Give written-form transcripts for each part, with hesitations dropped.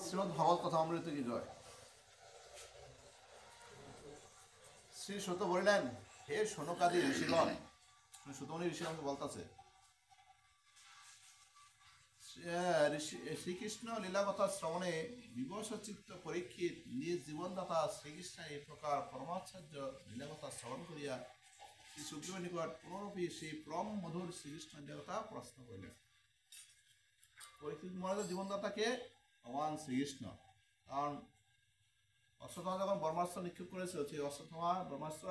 শ্রীমদ্ ভাগবত কথামৃত কি জয়। শ্রী সুত বলিলেন, হে শোনকাদি ঋষিগণ, সুতমণি ঋষি আমাকে বলতেছে, শ্রীকৃষ্ণ লীলা কথা শ্রবণে বিবশ চিত্ত পরীক্ষিত নিজ জীবনদাতা শ্রীকৃষ্ণের এই প্রকার পরমাচার্য লীলা কথা শ্রবণ করিয়া শ্রী সুগ্রীবের নিকট পুনরূপী সেই পরম মধুর শ্রীকৃষ্ণ দেবতা প্রশ্ন করিলেন। পরীক্ষিত মহারাজের জীবনদাতাকে ভগবান শ্রীকৃষ্ণ। কারণ অশ্বত্থামা যখন ব্রহ্মাস্ত্র নিক্ষেপ করেছিল, সেই অশ্বত্থামা ব্রহ্মাস্ত্র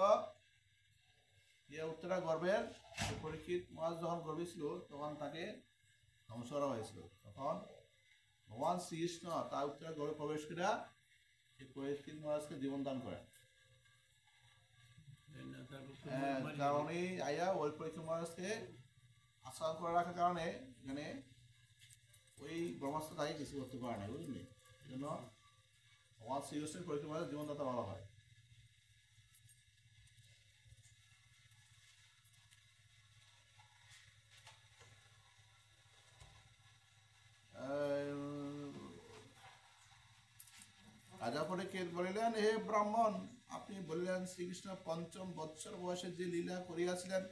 ইয়ে উত্তরা গর্ভের পরীক্ষিত মহারাজ যখন গর্ভে ছিল তখন তাকে ধ্বংস করা হয়েছিল। তখন ভগবান শ্রীকৃষ্ণ তার উত্তরা গর্ভে প্রবেশ করে সেই পরীক্ষিত মহারাজকে জীবন দান করেন। কারণ এই আয়া ওই পরীক্ষিত মহারাজকে আশ্রয় করে রাখার কারণে এখানে ওই ব্রহ্মাস্ত্র তাকে কিছু করতে পারে না, বুঝলি? এই জন্য ভগবান শ্রীকৃষ্ণের পরীক্ষিত মহারাজ জীবনদাতা বলা হয়। রাজা পরীক্ষিত বলিলেন, হে ব্রাহ্মণ, আপনি বলিলেন শ্রীকৃষ্ণ পঞ্চম বৎসর বয়সে যে লীলা করিয়াছিলেন,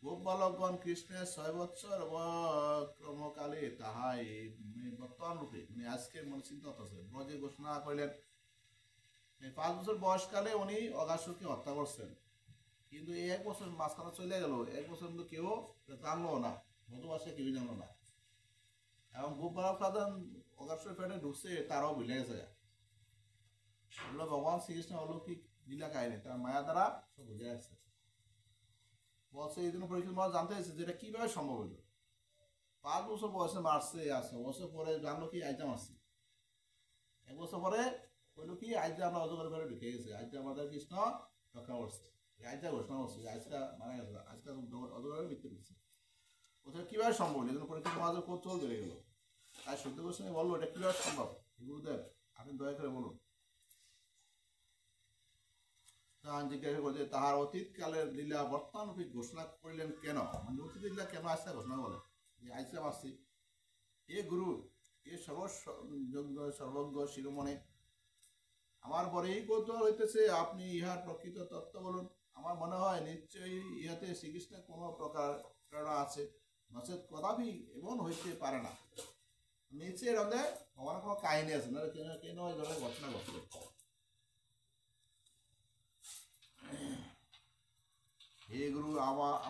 গোপ বালকগণ কৃষ্ণের 6 বৎসর ক্রমকালে তাহাই বর্তমান রূপে মানে আজকে মনে চিন্তা হতেছে ব্রজে ঘোষণা করিলেন। 5 বছর বয়সকালে উনি অগাসুরকে হত্যা করছেন, কিন্তু এই 1 বছর মাঝখানে চলে গেল, 1 বছর কিন্তু কেউ জানলো না, মধুবাসে কেউ জানলো না। এবং গোপ বালক প্রধান অগাসুর পেটে ঢুকছে তারাও ভুলে গেছে। এগুলো ভগবান শ্রীকৃষ্ণ অলৌকিক লীলা কাহিনী, তার মায়া দ্বারা সব বুঝে আসছে। বলছে এই জন্য পরীক্ষিত মহারাজ জানতে চাইছে যে এটা কিভাবে সম্ভব হইল। 5 বছর বয়সে মারছে, 6 বছর পরে জানলো কি আইজা মারছে, 1 বছর পরে বললো কি আইজা আমরা অজগরের ঘরে ঢুকে গেছে, আইজা আমাদের কৃষ্ণ রক্ষা করছে, আইজা ঘোষণা করছে যে আজকা মারা গেছে, আজকাল অজগরের মৃত্যু দিচ্ছে। ওটা কিভাবে সম্ভব হলো? এই জন্য পরীক্ষিত মহারাজের কৌতূহল বেড়ে গেল। তাই সত্য গোস্বামী বললো, এটা কিভাবে সম্ভব গুরুদেব, আপনি দয়া করে বলুন। জিজ্ঞাসা করছে তাহার অতীতকালের লীলা বর্তমান ঘোষণা করিলেন কেন? মানে অতীত লীলা কেন আসছে ঘোষণা বলে যে আইসা আসছি। এ গুরু, এ সর্বজ্ঞ শিরোমণি, আমার পরেই কৌতূহল হইতেছে, আপনি ইহার প্রকৃত তত্ত্ব বলুন। আমার মনে হয় নিশ্চয়ই ইহাতে শ্রীকৃষ্ণের কোনো প্রকার প্রেরণা আছে, নচেত কদাপি এমন হইতে পারে না। নিচে হৃদয়ে ভগবানের কোনো কাহিনী আছে না, কেন কেন এই ধরনের ঘটনা ঘটছে। হে গুরু,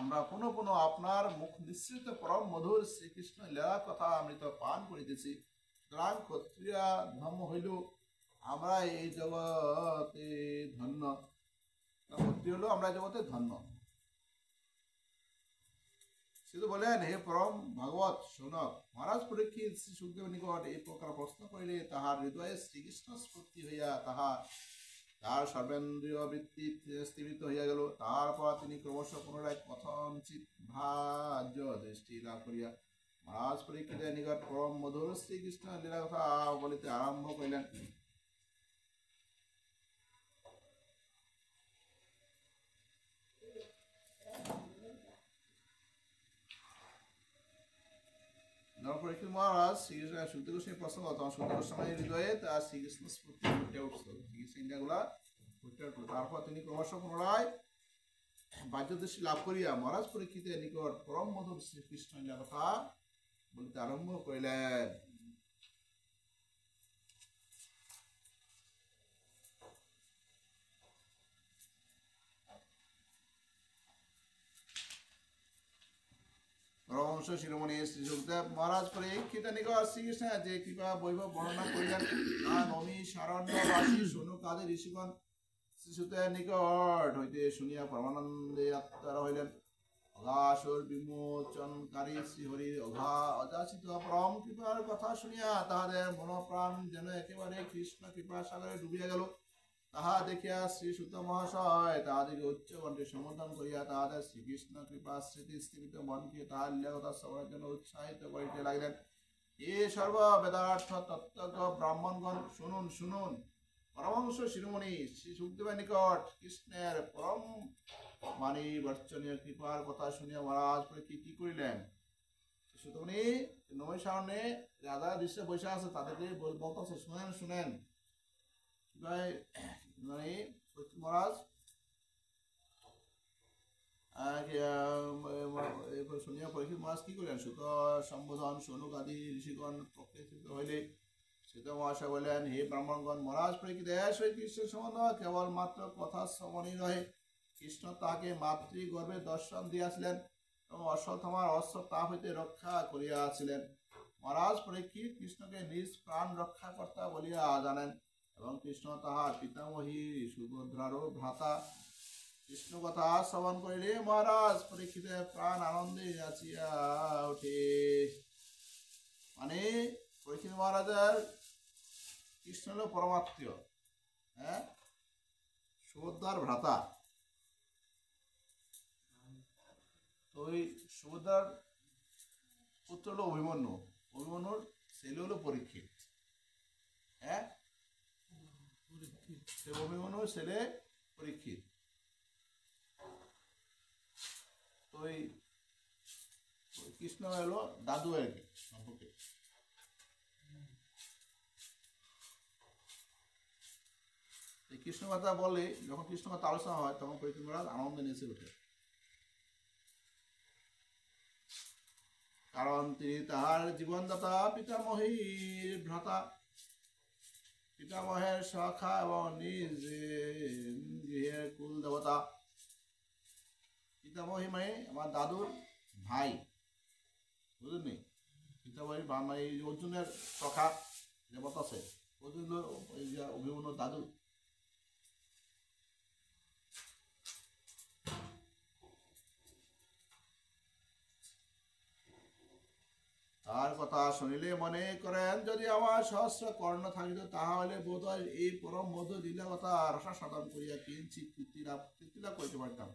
আমরা পুনঃ পুনঃ আপনার মুখ নিঃসৃত পরম মধুর শ্রীকৃষ্ণ লীলা কথা অমৃত পান করিতেছি। সুতরাং ক্ষত্রিয়া ধর্ম হইল আমরা এই জগতে ধন্য, ক্ষত্রিয় হলো আমরা জগতে ধন্য। শুধু বলেন, হে পরম ভাগবত শোনক, মহারাজ পরীক্ষিত শ্রী সুখদেবের নিকট এই প্রকার প্রশ্ন করিলে তাহার হৃদয়ে শ্রীকৃষ্ণ স্ফূর্তি হইয়া তাহার সর্বেন্দ্রীয় বৃত্তি স্থিমিত হইয়া গেল। তারপর তিনি ক্রমশ পুনরায় কথঞ্চিত ভাজ্য দৃষ্টি লাভ করিয়া মহারাজ পরীক্ষিতের নিকট পরম মধুর শ্রীকৃষ্ণ লীলা কথা বলিতে আরম্ভ করিলেন। পরীক্ষিত মহারাজ শ্রীকৃষ্ণ সুখদেব গোস্বামী প্রশ্ন করত, সুখদেব গোস্বামীর হৃদয়ে তার শ্রীকৃষ্ণ স্ফূর্তি ফুটে উঠছিল, শ্রীকৃষ্ণ ইন্ডিয়াগুলা ফুটে উঠল। তারপর তিনি ক্রমশ পুনরায় বাহ্যদৃষ্টি লাভ করিয়া মহারাজ পরীক্ষিতের নিকট পরম মধুর শ্রীকৃষ্ণ লীলা কথা বলিতে আরম্ভ করিলেন। পরমহংস শিরোমণি শ্রী সুখদেব মহারাজ পরীক্ষিতের নিকট শ্রীকৃষ্ণের যে কৃপা বৈভব বর্ণনা করিলেন, তা নমি সারণ্যবাসী শোনকাদি ঋষিগণ শ্রী সুখদেবের নিকট হইতে শুনিয়া পরমানন্দে আত্মারা হইলেন। অগাসুর বিমোচনকারী শ্রীহরির অযাচিত পরম কৃপার কথা শুনিয়া তাহাদের মনোপ্রাণ যেন একেবারে কৃষ্ণ কৃপা সাগরে ডুবিয়া গেল। তাহা দেখিয়া শ্রী সুত মহাশয় তাহাদেরকে উচ্চ কণ্ঠে সম্বোধন করিয়া তাহাদের শ্রীকৃষ্ণ কৃপা স্মৃতি স্থিমিত মনকে তাহার লীলাকথা শ্রবণের জন্য উৎসাহিত করিতে লাগিলেন। এ সর্ব বেদার্থ তত্ত্বজ্ঞ ব্রাহ্মণগণ, শুনুন শুনুন, পরমহংস শিরোমণি শ্রী সুখদেবের নিকট কৃষ্ণের পরম মানি বর্চনীয় কৃপার কথা শুনিয়া মহারাজ পরীক্ষিত কি করিলেন? সুতরাং নবীর সামনে রাজা দৃশ্যে বসে আছে, তাদেরকে বলতেছে শুনেন শুনেন মানে মহারাজ শুনিয়া পরীক্ষিত মহারাজ কি করলেন? সুত সম্বোধন সনুক আদি ঋষিগণ প্রকৃত হইলে সুত মহাশয় বললেন, হে ব্রাহ্মণগণ, মহারাজ পরীক্ষিত শ্রীকৃষ্ণের সম্বন্ধ কেবলমাত্র কথা শ্রবণই রহে। কৃষ্ণ তাহাকে মাতৃগর্ভে দর্শন দিয়াছিলেন এবং অশ্বত্থামার অস্ত্র তাপ হইতে রক্ষা করিয়াছিলেন। মহারাজ পরীক্ষিত কৃষ্ণকে নিজ প্রাণ রক্ষাকর্তা বলিয়া জানেন এবং কৃষ্ণ তাহার পিতামহী সুভদ্রারও ভ্রাতা। কৃষ্ণ কথা শ্রবণ করিলে মহারাজ পরীক্ষিতের প্রাণ আনন্দে নাচিয়া ওঠে। মানে পরীক্ষিত মহারাজার কৃষ্ণ হল পরমাত্মীয়, হ্যাঁ, সুভদ্রার ভ্রাতা। তো ওই সুভদ্রার পুত্র হলো অভিমন্যু, অভিমন্যুর ছেলে হলো পরীক্ষিত, হ্যাঁ, অভিমন্যুর ছেলে পরীক্ষিত। তো ওই কৃষ্ণ হলো দাদু আর কি সম্পর্কে। কৃষ্ণ কথা বলে, যখন কৃষ্ণ কথা আলোচনা হয় তখন পরীক্ষিত মহারাজ আনন্দে নেচে ওঠে, কারণ তিনি তাহার জীবনদাতা পিতামহীর ভ্রাতা, পিতামহের শাখা এবং নিজ গৃহের কুল দেবতা। পিতামহী মানে আমার দাদুর ভাই, বুঝলেন? পিতামহী মানে অর্জুনের শাখা দেবতা আছে, অর্জুন অভিমন্যুর দাদু। তার কথা শুনিলে মনে করেন, যদি আমার সহস্র কর্ণ থাকিত তাহলে বোধহয় এই পরম মধু লীলা কথা রসা সাধন করিয়া কিঞ্চিত তৃপ্তিলাভ করিতে পারতাম।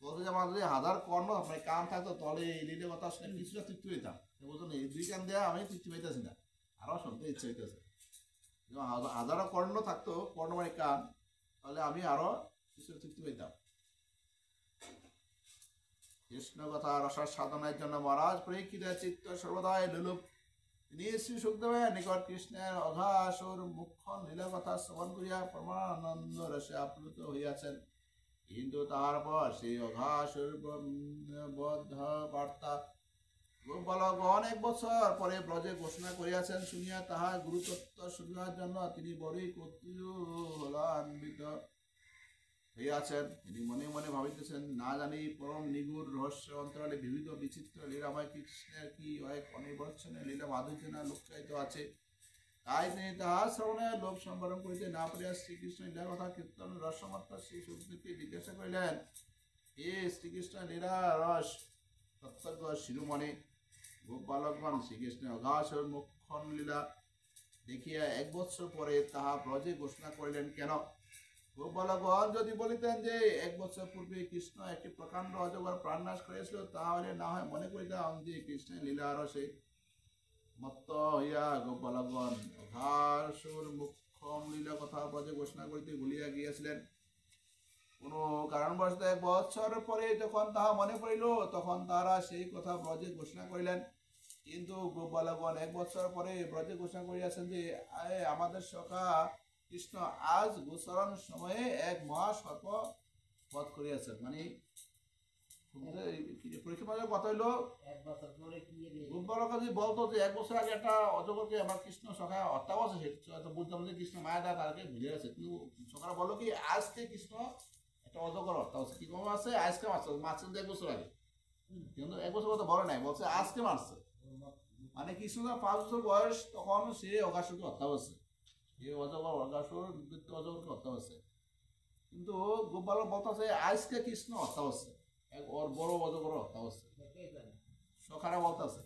বলতে যে আমার যদি হাজার কর্ণ মানে কান থাকতো তাহলে এই লীলা কথা শুনে কিছুটা তৃপ্তি পেতাম। বলতো এই দুই কান দেওয়া আমি তৃপ্তি পাইতেছি না, আরও শুনতে ইচ্ছে হইতেছে। হাজারো কর্ণ থাকতো, কর্ণ মানে কান, তাহলে আমি আরো কিছুটা তৃপ্তি পেতাম। কৃষ্ণ কথা রসার সাধনের জন্য মহারাজ পরীক্ষিতের চিত্ত সর্বদাই লোলুপ। তিনি শ্রী সুখদেবের নিকট কৃষ্ণের অঘাসুর মুখ্য লীলা কথা শ্রবণ করিয়া পরমানন্দ রসে আপ্লুত হইয়াছেন। কিন্তু তাহার পর সেই অঘাসুর বদ্ধ বার্তা গোপালগণ 1 বছর পরে ব্রজে ঘোষণা করিয়াছেন শুনিয়া তাহার গুরুতত্ত্ব শুনিবার জন্য তিনি বড়ই কৌতূহলান্বিত হইয়াছেন। তিনি মনে মনে ভাবিতেছেন, না জানি পরম নিগুড় রহস্য অন্তরালে বিবিধ বিচিত্র লীলাময় কৃষ্ণের কি এক অনির্বচনীয় লীলা মাধুর্য না লুকায়িত আছে। তাই তিনি তাহার শ্রবণে লোভ সম্বরণ করিতে না পারিয়া শ্রীকৃষ্ণ লীলার কথা কীর্তন রসমাত্রা শ্রী সুখদেবকে জিজ্ঞাসা করিলেন, হে শ্রীকৃষ্ণ লীলা রস তত্ত্বজ্ঞ শিরোমণি, গোপালগণ শ্রীকৃষ্ণের অঘাসুর মুখ্যন লীলা দেখিয়া 1 বৎসর পরে তাহা ব্রজে ঘোষণা করিলেন কেন? গোপালগণ যদি বলিতেন যে 1 বছর পূর্বে কৃষ্ণ একটি প্রকাণ্ড অজগর প্রাণনাশ করিয়াছিল, তাহলে না হয় মনে করিতাম যে কৃষ্ণের লীলা রসে মত্ত হইয়া গোপালগণ অঘাসুর মুখ্যম লীলা কথা ব্রজে ঘোষণা করিতে ভুলিয়া গিয়াছিলেন। কোন কারণবশত 1 বৎসর পরে যখন তাহা মনে পড়িল, তখন তাহারা সেই কথা ব্রজে ঘোষণা করিলেন। কিন্তু গোপালগণ 1 বৎসর পরে ব্রজে ঘোষণা করিয়াছেন যে আমাদের সখা কৃষ্ণ আজ গোচরণ সময়ে এক মহাসর্প বধ করিয়াছেন। মানে পরীক্ষা কথা হইলো, গোপালগণ যদি বলতো যে 1 বছর আগে একটা অজগরকে আমার কৃষ্ণ সখা হত্যা করছে, সেটা বুঝতাম যে কৃষ্ণ মায়া দা তাকে বুঝে গেছে। কিন্তু সখারা বললো কি আজকে কৃষ্ণ একটা অজগর হত্যা হচ্ছে, কি কম আছে আজকে মারছে, মারছেন 1 বছর আগে, কিন্তু 1 বছর কথা বলে নাই, বলছে আজকে মারছে। মানে কৃষ্ণ 5 বছর বয়স তখন সে অঘাসুরকে হত্যা করছে, সে অজগর অঘাসুর মৃত্যু অজগরকে হত্যা করছে। কিন্তু গোপালক বলতেছে আজকে কৃষ্ণ হত্যা করছে, ওর বড় অজগর হত্যা করছে। সখারা বলতেছে,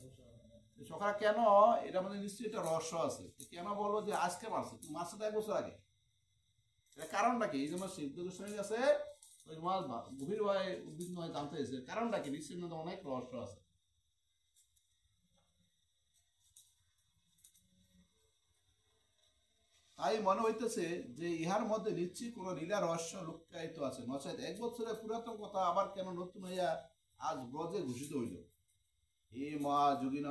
সখারা কেন, এটা মধ্যে নিশ্চয়ই একটা রহস্য আছে, কেন বললো যে আজকে মারছে, মারছে তো 1 বছর আগে, এটা কারণটা কি? এই জন্য শিবদ গোস্বামীর কাছে ওই গভীরভাবে উদ্বিগ্ন হয়ে জানতে হয়েছে কারণটা কি। নিশ্চয়ই অনেক রহস্য আছে। তাই মনে হইতেছে যে ইহার মধ্যে নিশ্চয়ই কোন লীলা রহস্য লুকায়িত আছে, নচেত 1 বছরের পুরাতন কথা আবার কেন নতুন হইয়া আজ ব্রজে ঘোষিত হইল। এই মহাযুগিন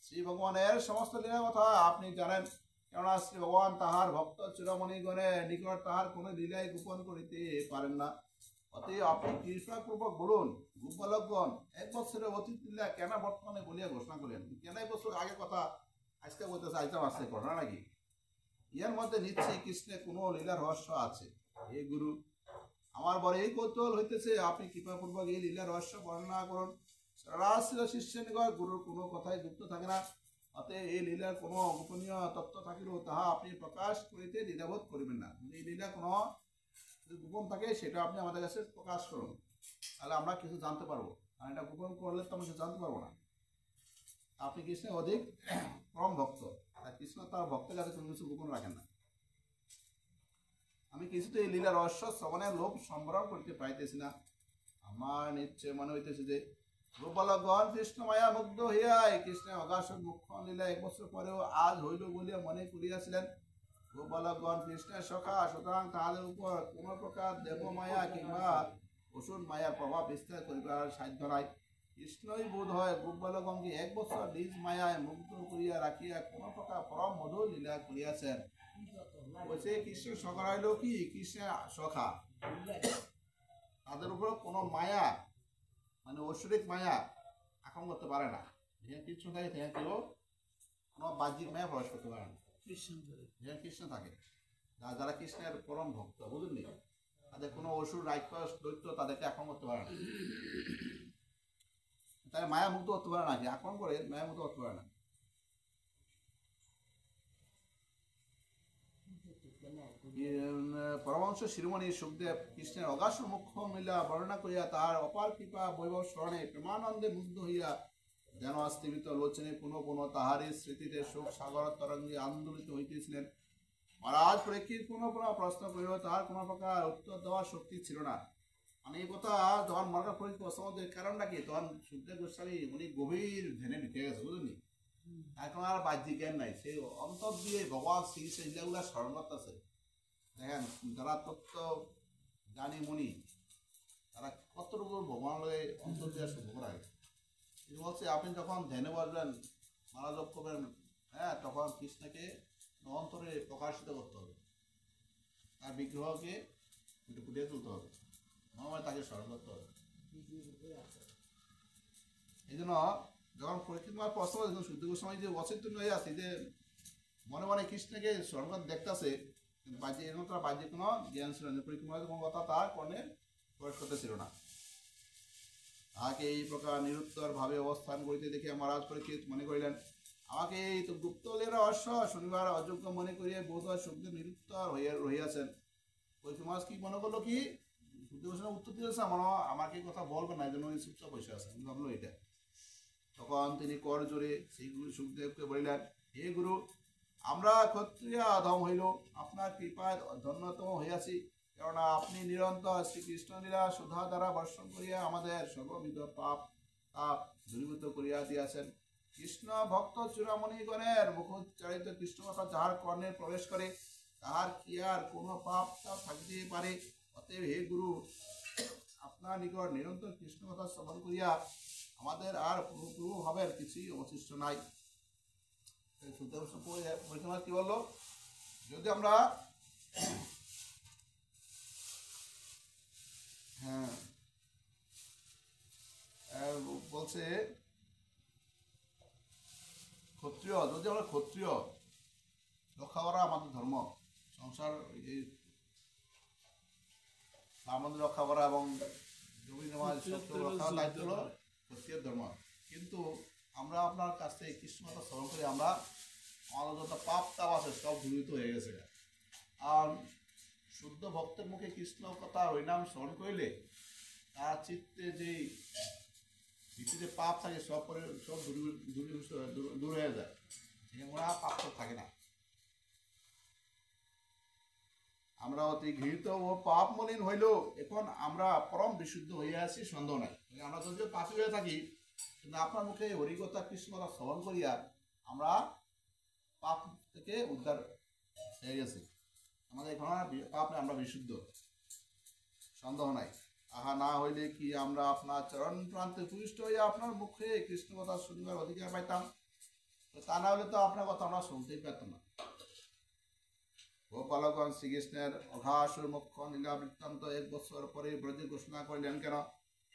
শ্রী ভগবানের সমস্ত লীলা কথা আপনি জানেন, কেননা শ্রী ভগবান তাহার ভক্ত চূড়ামণিগণের নিকট তাহার কোনো লীলাই গোপন করিতে পারেন না। অতএব আপনি কৃষ্ণপূর্বক বলুন, গোপালকগণ 1 বছরের অতীত লীলা কেন বর্তমানে বলিয়া ঘোষণা করেন? কেন 1 বছর আগে কথা আজকে বলতেছে, আজকে আসছে ঘটনা নাকি? ইহার মধ্যে নিশ্চয়ই কৃষ্ণের কোনো লীলার রহস্য আছে। হে গুরু, আমার বড় এই কৌতূহল হইতেছে, আপনি কৃপাপূর্বক এই লীলার রহস্য বর্ণনা করুন। সরাসরি শিষ্যের নিকট গুরুর কোনো কথাই গুপ্ত থাকে না। অতএব এই লীলার কোনো গোপনীয় তত্ত্ব থাকিলেও তাহা আপনি প্রকাশ করিতে দ্বিধাবোধ করিবেন না। এই লীলা কোনো গোপন থাকে সেটা আপনি আমাদের কাছে প্রকাশ করুন, তাহলে আমরা কিছু জানতে পারবো। আর এটা গোপন করলে তো আমরা কিছু জানতে পারবো না। আপনি কৃষ্ণের অধিক পরম ভক্ত, আর কৃষ্ণ তার ভক্তের কাছে কোনো কিছু গোপন রাখেন না। আমি কিছুতে এই লীলা রহস্য শ্রবণের লোভ সম্বরণ করতে পাইতেছি না। আমার নিশ্চয় মনে হইতেছে যে গোপালগণ কৃষ্ণ মায়া মুগ্ধ হইয়া এই কৃষ্ণের অগাশ মুখ্য লীলা 1 বছর পরেও আজ হইল বলিয়া মনে করিয়াছিলেন। গোপালগণ কৃষ্ণের সখা, সুতরাং তাহাদের উপর কোন প্রকার দেবমায়া কিংবা অসুর মায়ার প্রভাব বিস্তার করিবার সাধ্য নাই। কৃষ্ণই বোধ হয় গোপালগণকে 1 বছর নিজ মায়ায় মুগ্ধ করিয়া রাখিয়া কোন প্রকার পরম মধুর লীলা করিয়াছেন। বলছে কৃষ্ণ সখা হইল কি? কৃষ্ণের সখা, তাদের উপর কোনো মায়া মানে ঐশ্বরিক মায়া আক্রমণ করতে পারে না। যেখানে কৃষ্ণ থাকে সেখানে কেউ কোনো বাহ্যিক মায়া প্রবেশ করতে পারে না। যেখানে কৃষ্ণ থাকে, যারা কৃষ্ণের পরম ভক্ত, বুঝলেন, তাদের কোনো অসুর রাক্ষস দৈত্য তাদেরকে আক্রমণ করতে পারে না। তাই মায়া মুক্ত করতে পারে না, কি আক্রমণ করে মায়া মুক্ত করতে পারে না। পরমহংস শিরোমণি সুখদেব কৃষ্ণের অগাশ মুখ্য লীলা বর্ণনা করিয়া তাহার অপার কৃপা বৈভব স্মরণে প্রেমানন্দে মুগ্ধ হইয়া যেন স্থিমিত লোচনে পুনঃ পুনঃ তাহারই স্মৃতিতে শোক সাগর তরঙ্গে আন্দোলিত হইতেছিলেন। মহারাজ পরীক্ষিত পুনঃ পুনঃ প্রশ্ন করিল, তাহার কোনো প্রকার উত্তর দেওয়ার শক্তি ছিল না। মানে এই কথা যখন মহারাজ পরীক্ষিত প্রশ্ন কারণটা কি, তখন সুখদেব গোস্বামী উনি গভীর ধ্যানে ঢুকে গেছে, বুঝলি, এখন আর বাহ্যিক জ্ঞান নাই, সেই অন্তর দিয়ে ভগবান শ্রীকৃষ্ণ লীলাগুলা স্মরণ করতেছে। দেখেন যারা তত্ত্ব জ্ঞানী মুনি তারা কতটুকু ভগবান অন্তর দিয়ে শুভ করায়। বলছে আপনি যখন ধ্যানে বসবেন, মালা জপ করবেন, হ্যাঁ, তখন কৃষ্ণকে অন্তরে প্রকাশিত করতে হবে, তার বিগ্রহকে একটু ফুটিয়ে তুলতে হবে, মনে তাকে স্মরণ করতে হবে। এই জন্য যখন পরীক্ষিত মার প্রশ্ন শুদ্ধ সময় যে অচেতন হয়ে আছে, যে মনে মনে কৃষ্ণকে স্মরণ করতে দেখতেছে, বাহ্যে এরকম তার বাহ্যে কোনো জ্ঞান ছিল না, পরীক্ষিত মার কোনো কথা তার কর্ণে প্রবেশ করতে ছিল না। তাহাকে এই প্রকার নিরুত্তর ভাবে অবস্থান করিতে দেখে মহারাজ পরীক্ষিত মনে করিলেন, আমাকে এই তো গুপ্ত রহস্য শনিবার অযোগ্য মনে করিয়া বোধ হয় সুখদেব নিরুত্তর রহিয়াছেন। পরীক্ষিত মহারাজ কি মনে করলো, কি সুখদেব উত্তর দিয়েছে, আমাকে কথা বলবে না, এই জন্য চুপচাপ বসে আছে, ভাবলো এটা। তখন তিনি কর জোরে সেই গুরু সুখদেবকে বলিলেন, হে গুরু, আমরা ক্ষত্রিয় অধম হইল, আপনার কৃপায় ধন্যতম হইয়াছি, কেননা আপনি নিরন্তর শ্রীকৃষ্ণ লীলা সুধা দ্বারা বর্ষণ করিয়া আমাদের সর্ববিধ পাপ তাপ দূরীভূত করিয়া দিয়াছেন। কৃষ্ণ ভক্ত চূড়ামণিগণের মুখোচ্চারিত কৃষ্ণ কথা যাহার কর্ণে প্রবেশ করে, তাহার কি আর কোনো পাপ তাপ থাকিতে পারে? অতএব হে গুরু, আপনার নিকট নিরন্তর কৃষ্ণ কথা শ্রবণ করিয়া আমাদের আর পূর্বভাবের কিছুই অবশিষ্ট নাই। কি বললো, যদি আমরা হ্যাঁ বলছে ক্ষত্রিয়, যদি আমরা ক্ষত্রিয় রক্ষা করা আমাদের ধর্ম, সংসার এই আমাদের রক্ষা করা এবং জমি জমা রক্ষা দায়িত্ব হলো ক্ষত্রিয় ধর্ম। কিন্তু আমরা আপনার কাছ থেকে কৃষ্ণ কথা স্মরণ করে আমরা আমাদের যত পাপ তাপ আছে সব দূরীভূত হয়ে গেছে। আর শুদ্ধ ভক্তের মুখে কৃষ্ণ কথা হরিনাম স্মরণ করিলে তার চিত্তে যেই ভিতরে পাপ থাকে সব দূর হয়ে যায়, ওরা পাপ তো থাকে না। আমরা অতি ঘৃত ও পাপ মলিন হইল, এখন আমরা পরম বিশুদ্ধ হইয়া আছি, সন্দেহ নাই। আমরা যদিও পাপী হয়ে থাকি, কিন্তু আপনার মুখে হরিকথা কৃষ্ণ কথা শ্রবণ করিয়া আমরা পাপ থেকে উদ্ধার হয়ে গেছি, আমাদের এখন পাপ আমরা বিশুদ্ধ, সন্দেহ নাই। তাহা না হইলে কি আমরা আপনার চরণ প্রান্তে পুষ্ট হইয়া আপনার মুখে কৃষ্ণ কথা শুনিবার অধিকার পাইতাম? তা না হলে তো আপনার কথা আমরা শুনতেই পেতাম না। গোপালগণ শ্রীকৃষ্ণের অঘাসুর মুখ্য লীলা বৃত্তান্ত 1 বছর পরে ব্রজে ঘোষণা করিলেন কেন?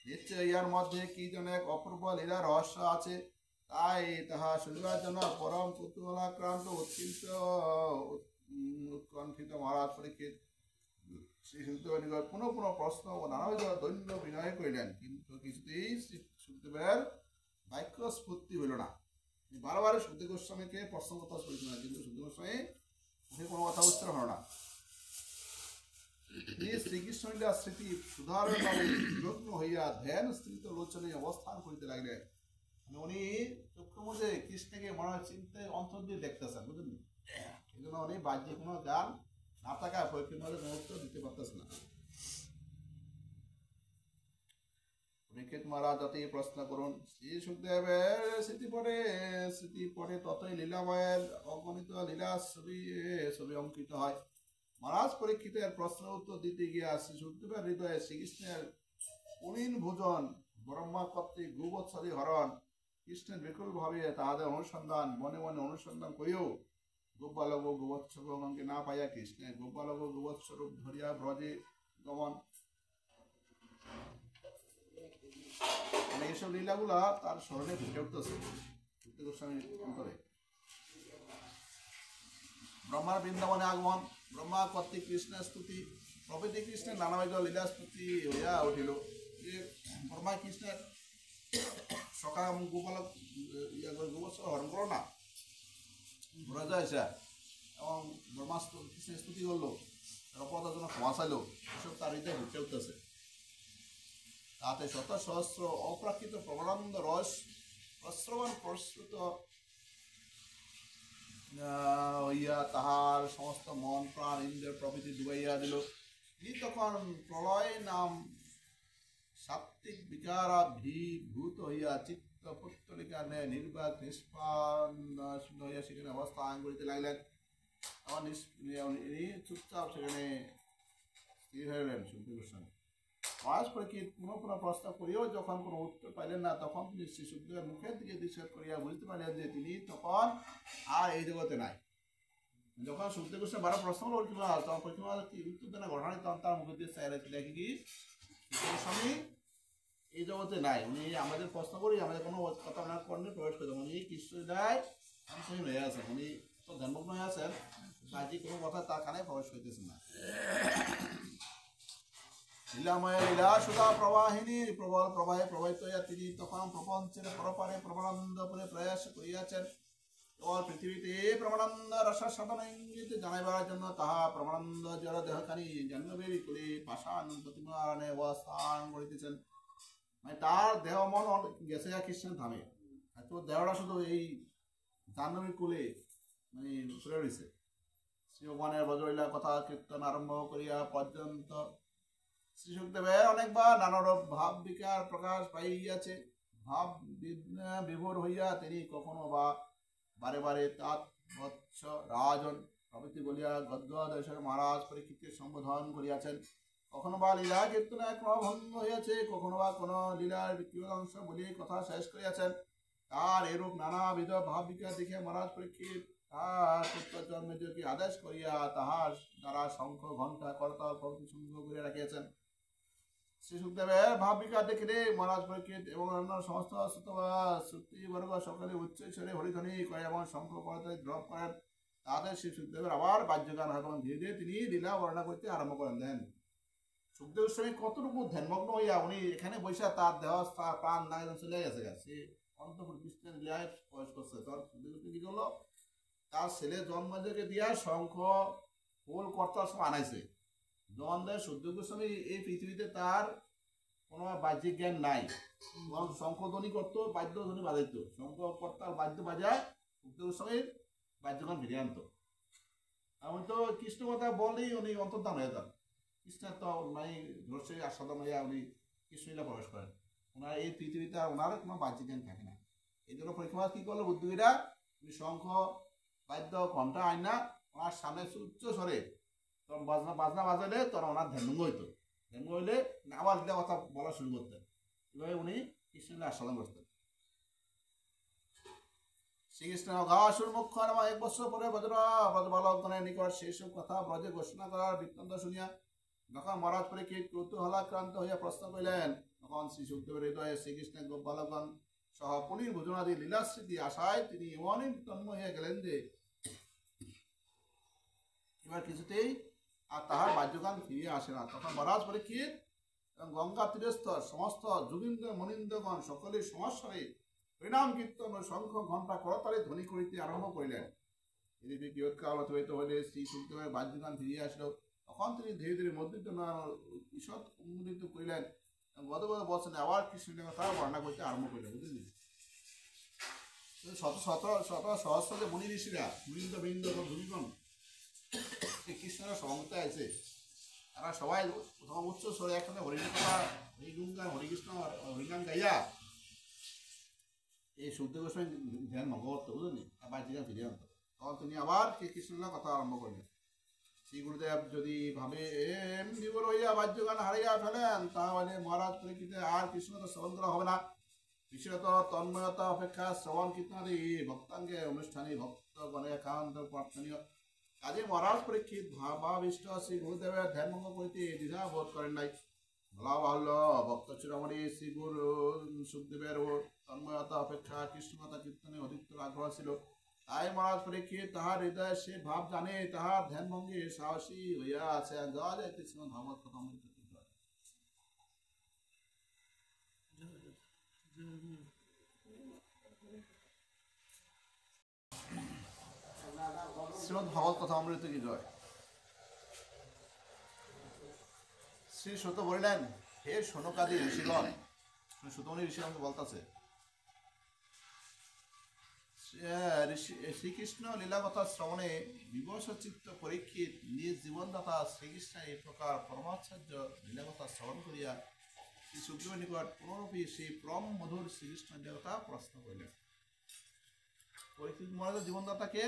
নিশ্চয় ইহার মধ্যে কি যেন এক অপূর্ব লীলা রহস্য আছে, তাই তাহা শুনিবার জন্য পরম কুতূহলাক্রান্ত উৎকণ্ঠিত মহারাজ পরীক্ষিত শ্রী সুখদেবের নিকট পুনঃ পুনঃ প্রশ্ন ও নানাবিধ দৈন্য বিনয় করিলেন, কিন্তু কিছুতেই শ্রী সুখদেবের বাক্য স্ফূর্তি হইল না। বারবার সুখদেব গোস্বামীকে প্রশ্ন কথা শুনছিল না, কিন্তু সুখদেব গোস্বামী কোনো কথা উচ্চারণ হল না। শ্রীকৃষ্ণ লীলা স্মৃতি সুধারণভাবে বিলগ্ন হইয়া ধ্যান স্থিত লোচনে অবস্থান করিতে লাগলেন। উনি চক্ষুর মধ্যে কৃষ্ণকে মনে হয় চিন্তায় অন্তর দিয়ে দেখতেছেন, বুঝলেন? এই জন্য উনি বাহ্যিক কোনো গান না থাকা পরীক্ষার মধ্যে মুহূর্ত দিতে পারতেছে না। পরীক্ষিত মহারাজ যতই প্রশ্ন করুন, শ্রী সুখদেবের স্মৃতি পড়ে ততই লীলাময়ের অগণিত লীলা ছবি অঙ্কিত হয়। মহারাজ পরীক্ষিতের প্রশ্ন উত্তর দিতে গিয়া শ্রী সুখদেবের হৃদয়ে শ্রীকৃষ্ণের পুনীন ভোজন, ব্রহ্মা কর্তৃক গোবৎসাদি হরণ, কৃষ্ণের বিকুল ভাবে তাহাদের অনুসন্ধান মনে মনে অনুসন্ধান করিও গোপালক ও গোবৎসকে না পাইয়া কৃষ্ণের গোপালক ও গোবৎস্বরূপ ধরিয়া ব্রজে গমন, মানে এইসব লীলাগুলা তার স্মরণে ফুটে উঠতেছে গোস্বামীর অন্তরে। ব্রহ্মার বৃন্দাবনে আগমন, ব্রহ্মা কর্তৃক কৃষ্ণের স্তুতি প্রভৃতি কৃষ্ণের নানাবিধ লীলা স্তুতি হইয়া উঠিল। যে ব্রহ্মা কৃষ্ণের সকাল গোপালক গোবৎসর হরণ করো না ব্রজা এসে, এবং ব্রহ্মা কৃষ্ণের স্তুতি করলো, অপরাধের জন্য ক্ষমা চাইল, এসব তার হৃদয় ঘুরতে উঠতেছে। তাতে শত সহস্র অপ্রাকৃত প্রবলানন্দ রস প্রশ্রবণ প্রস্তুত হইয়া তাহার সমস্ত মন প্রাণ ইন্দ্রের প্রভৃতি ডুবাইয়া দিল। তিনি তখন প্রলয় নাম সাত্ত্বিক বিকারাভিভূত হইয়া চিত্ত পুত্তলিকা নির্বাক নিষ্পান্ন হইয়া সেখানে অবস্থান করিতে লাগলেন। আমার চুপচাপ সেখানে স্থির হইলেন সুখদেব গোস্বামী। মহারাজ পরীক্ষিত পুনঃ পুনঃ প্রশ্ন করিয়াও যখন কোনো উত্তর পাইলেন না, তখন তিনি শ্রী সুখদেবের মুখের দিকে দৃষ্টি করিয়া বুঝতে পারলেন যে তিনি তখন আর এই জগতে নাই। যখন সুখদেব গোস্বামী বারো প্রশ্ন করল তখন পরীক্ষা কি উত্তর দেনা ঘটনা, তখন তার মুখের দিয়ে চাইলে দেখি কি সুখদেব গোস্বামী এই জগতে নাই। উনি আমাদের প্রশ্ন করি, আমাদের কোনো কথা না কর্ণে প্রবেশ করে উনি কৃষ্ণ দেয় সঙ্গে হয়ে আছেন, উনি তো ধ্যানমগ্ন হয়ে আছেন, বাকি কোনো কথা তার কানে প্রবেশ করতেছেন না। লীলাময় লীলা সুধা প্রবাহিনী প্রবল প্রবাহে প্রবাহিত হইয়া তিনি তখন প্রপঞ্চের পরপারে প্রমানন্দ করে প্রয়াস করিয়াছেন। কেবল পৃথিবীতে প্রমানন্দ রস সাধন ইঙ্গিত জানাইবার জন্য তাহা প্রমানন্দ জল দেহখানি জাহ্নবীর করে পাষাণ প্রতিমানে অবস্থান করিতেছেন। মানে তার দেহ মন গেছে কৃষ্ণের ধামে, আর তোর দেহটা শুধু এই জাহ্নবীর কুলে মানে পড়ে রয়েছে। শ্রী ভগবানের বজ্রলীলা কথা কীর্তন আরম্ভ করিয়া পর্যন্ত শ্রী সুখদেবের অনেকবার নানারূপ ভাব বিকার প্রকাশ পাইয়াছে। ভাব বিভোর হইয়া তিনি কখনো বা বারে বারে তাৎ বৎস রাজন প্রভৃতি বলিয়া গদ্য দেশের মহারাজ পরীক্ষিতকে সম্বোধন করিয়াছেন। কখনো বা লীলা কীর্তনে ক্রমভঙ্গ হইয়াছে, কখনো বা কোনো লীলার বিক্রিয়াংশ বলিয়া কথা শেষ করিয়াছেন। তার এরূপ নানাবিধ ভাব বিকার দেখে মহারাজ পরীক্ষিত তাহার পুত্র জন্মেজয়কে আদেশ করিয়া তাহার দ্বারা শঙ্খ ঘণ্টা করতাল প্রভৃতি সংগ্রহ করিয়া রাখিয়াছেন। শ্রী সুখদেবের ভাব বিকার দেখিলে মহারাজ পরীক্ষিত এবং অন্য সমস্ত শ্রুতিবর্গ সকলে উচ্চ স্বরে হরিধ্বনি করে এবং শঙ্খ করতাল ড্রপ করেন। তাদের শ্রী সুখদেবের আবার বাহ্যগান হয় এবং ধীরে ধীরে তিনি লীলা বর্ণনা করতে আরম্ভ করেন। দেন সুখদেব গোস্বামী কতটুকু ধ্যানমগ্ন হইয়া উনি এখানে বৈশা তার দেহ প্রাণ না চলে গেছে, সে অন্তপুর কৃষ্ণের লীলায় প্রবেশ করছে। তখন সুখদেব গোস্বামী কি করলো, তার ছেলে জন্মজয়কে দিয়া শঙ্খ ফুল করতাল সব আনাইছে। জন্মের সুখদেব গোস্বামী এই পৃথিবীতে তার কোনো বাহ্যিক জ্ঞান নাই, এবং শঙ্খধ্বনি করতো, বাদ্যধ্বনি বাজাইত, শঙ্খ করতাল বাদ্য বাজায় সুখদেব গোস্বামীর বাদ্যগান ফিরিয়ে আনতো। এমন তো কৃষ্ণ কথা বলেই উনি অন্তর্ধান হয়ে যান, কৃষ্ণের তো মানে ধরছে আস্বাদন হইয়া উনি কৃষ্ণলীলা প্রবেশ করেন। ওনার এই পৃথিবীতে আর ওনার কোনো বাহ্যিক জ্ঞান থাকে না। এই জন্য পরীক্ষা কি করলো বুদ্ধিরা, উনি শঙ্খ বাদ্য ঘণ্টা আইনা ওনার সামনে উচ্চ স্বরে তখন বাজনা বাজালে তখন ওনার ধ্যানভঙ্গ হইতো। জন্ম হইলে আবার লীলা কথা বলা শুরু করতেন। এভাবে উনি কৃষ্ণের আস্বাদন করতেন। শ্রীকৃষ্ণ গাসুর মুখ্য নামা 1 বছর পরে ব্রজ বালকগণের নিকট সেই সব কথা ব্রজে ঘোষণা করার বৃত্তান্ত শুনিয়া যখন মহারাজ পরীক্ষিত কৌতূহলাক্রান্ত হইয়া প্রশ্ন করিলেন, তখন শ্রী সুখদেবের হৃদয়ে শ্রীকৃষ্ণের গোপ বালকগণ সহ পুনীর ভোজনাদি লীলাস্মৃতি আশায় তিনি এমনই তন্ময় হইয়া গেলেন যে এবার কিছুতেই আর তাহার বাহ্যজ্ঞান ফিরিয়া আসে না। তখন মহারাজ পরীক্ষিত এবং গঙ্গা তীরস্থ সমস্ত যোগীন্দ্র মনীন্দ্রগণ সকলের সমস্যারে হরিনাম কীর্তন ও শঙ্খ ঘণ্টা করতালে ধ্বনি করিতে আরম্ভ করিলেন। এদিকে কিয়ৎকাল অতিবাহিত হইলে শ্রী সুখদেবের বাহ্যজ্ঞান ফিরিয়া আসিল। তখন তিনি ধীরে ধীরে মধ্যিত ঈষৎ উন্মোদিত করিলেন এবং গদগদ বচনে আবার কৃষ্ণের কথা বর্ণনা করতে আরম্ভ করিলেন। বুঝলেন, শত শত শত সহস্র যে মুনি ঋষিরা মুনিন্দ্র বৃন্দ ধুমিগণ কৃষ্ণের সমতে আছে, তারা সবাই প্রথম উচ্চ স্বরে একসাথে হরিণের কথা হরিগুণগান হরিকৃষ্ণ হরিনাম গাইয়া এই সুখদেব গোস্বামী ধ্যান ভঙ্গ করতো। বুঝলেন, আবার যেখানে ফিরে আনতো। তখন তিনি আবার কৃষ্ণের কথা আরম্ভ করলেন। শ্রী গুরুদেব যদি ভাবে বিবর হইয়া বাহ্যগান হারাইয়া ফেলেন, তাহলে মহারাজ পরীক্ষিতে আর কৃষ্ণ তো শ্রবণ করা হবে না। বিশেষত তন্ময়তা অপেক্ষা শ্রবণ কীর্তনাদি ভক্তাঙ্গে অনুষ্ঠানী ভক্তগণের একান্ত প্রার্থনীয়। কাজে মহারাজ পরীক্ষিত ভাবাবিষ্ট শ্রী গুরুদেবের ধ্যানভঙ্গ করিতে দ্বিধা বোধ করেন নাই। বলা বাহুল্য, ভক্ত শিরোমণি শ্রী গুরু সুখদেবের ও তন্ময়তা অপেক্ষা কৃষ্ণকথা কীর্তনে অধিকতর আগ্রহ ছিল। তাই মহারাজ পরীক্ষিত তাহার হৃদয়ে সে ভাব জানে তাহার ধ্যানভঙ্গে সাহসী হইয়া আছে। জয় জয় কৃষ্ণ ভাগবত কথা অমৃত। শ্রীমদ ভাগবত কথা অমৃত কি জয়। শ্রী সুত বলিলেন, হে শোনকাদি ঋষিগণ, সুতমণি ঋষি আমাকে বলতেছে, শ্রীকৃষ্ণ লীলাকথা শ্রবণে বিবশ চিত্ত পরীক্ষিত নিজ জীবনদাতা শ্রীকৃষ্ণের এই প্রকার পরমাচার্য লীলাকথা শ্রবণ করিয়া শ্রী সুখদেবের নিকট পুনরূপী সেই পরম মধুর শ্রীকৃষ্ণ লীলাকথা প্রশ্ন করিলেন। পরীক্ষিত মহারাজের জীবনদাতাকে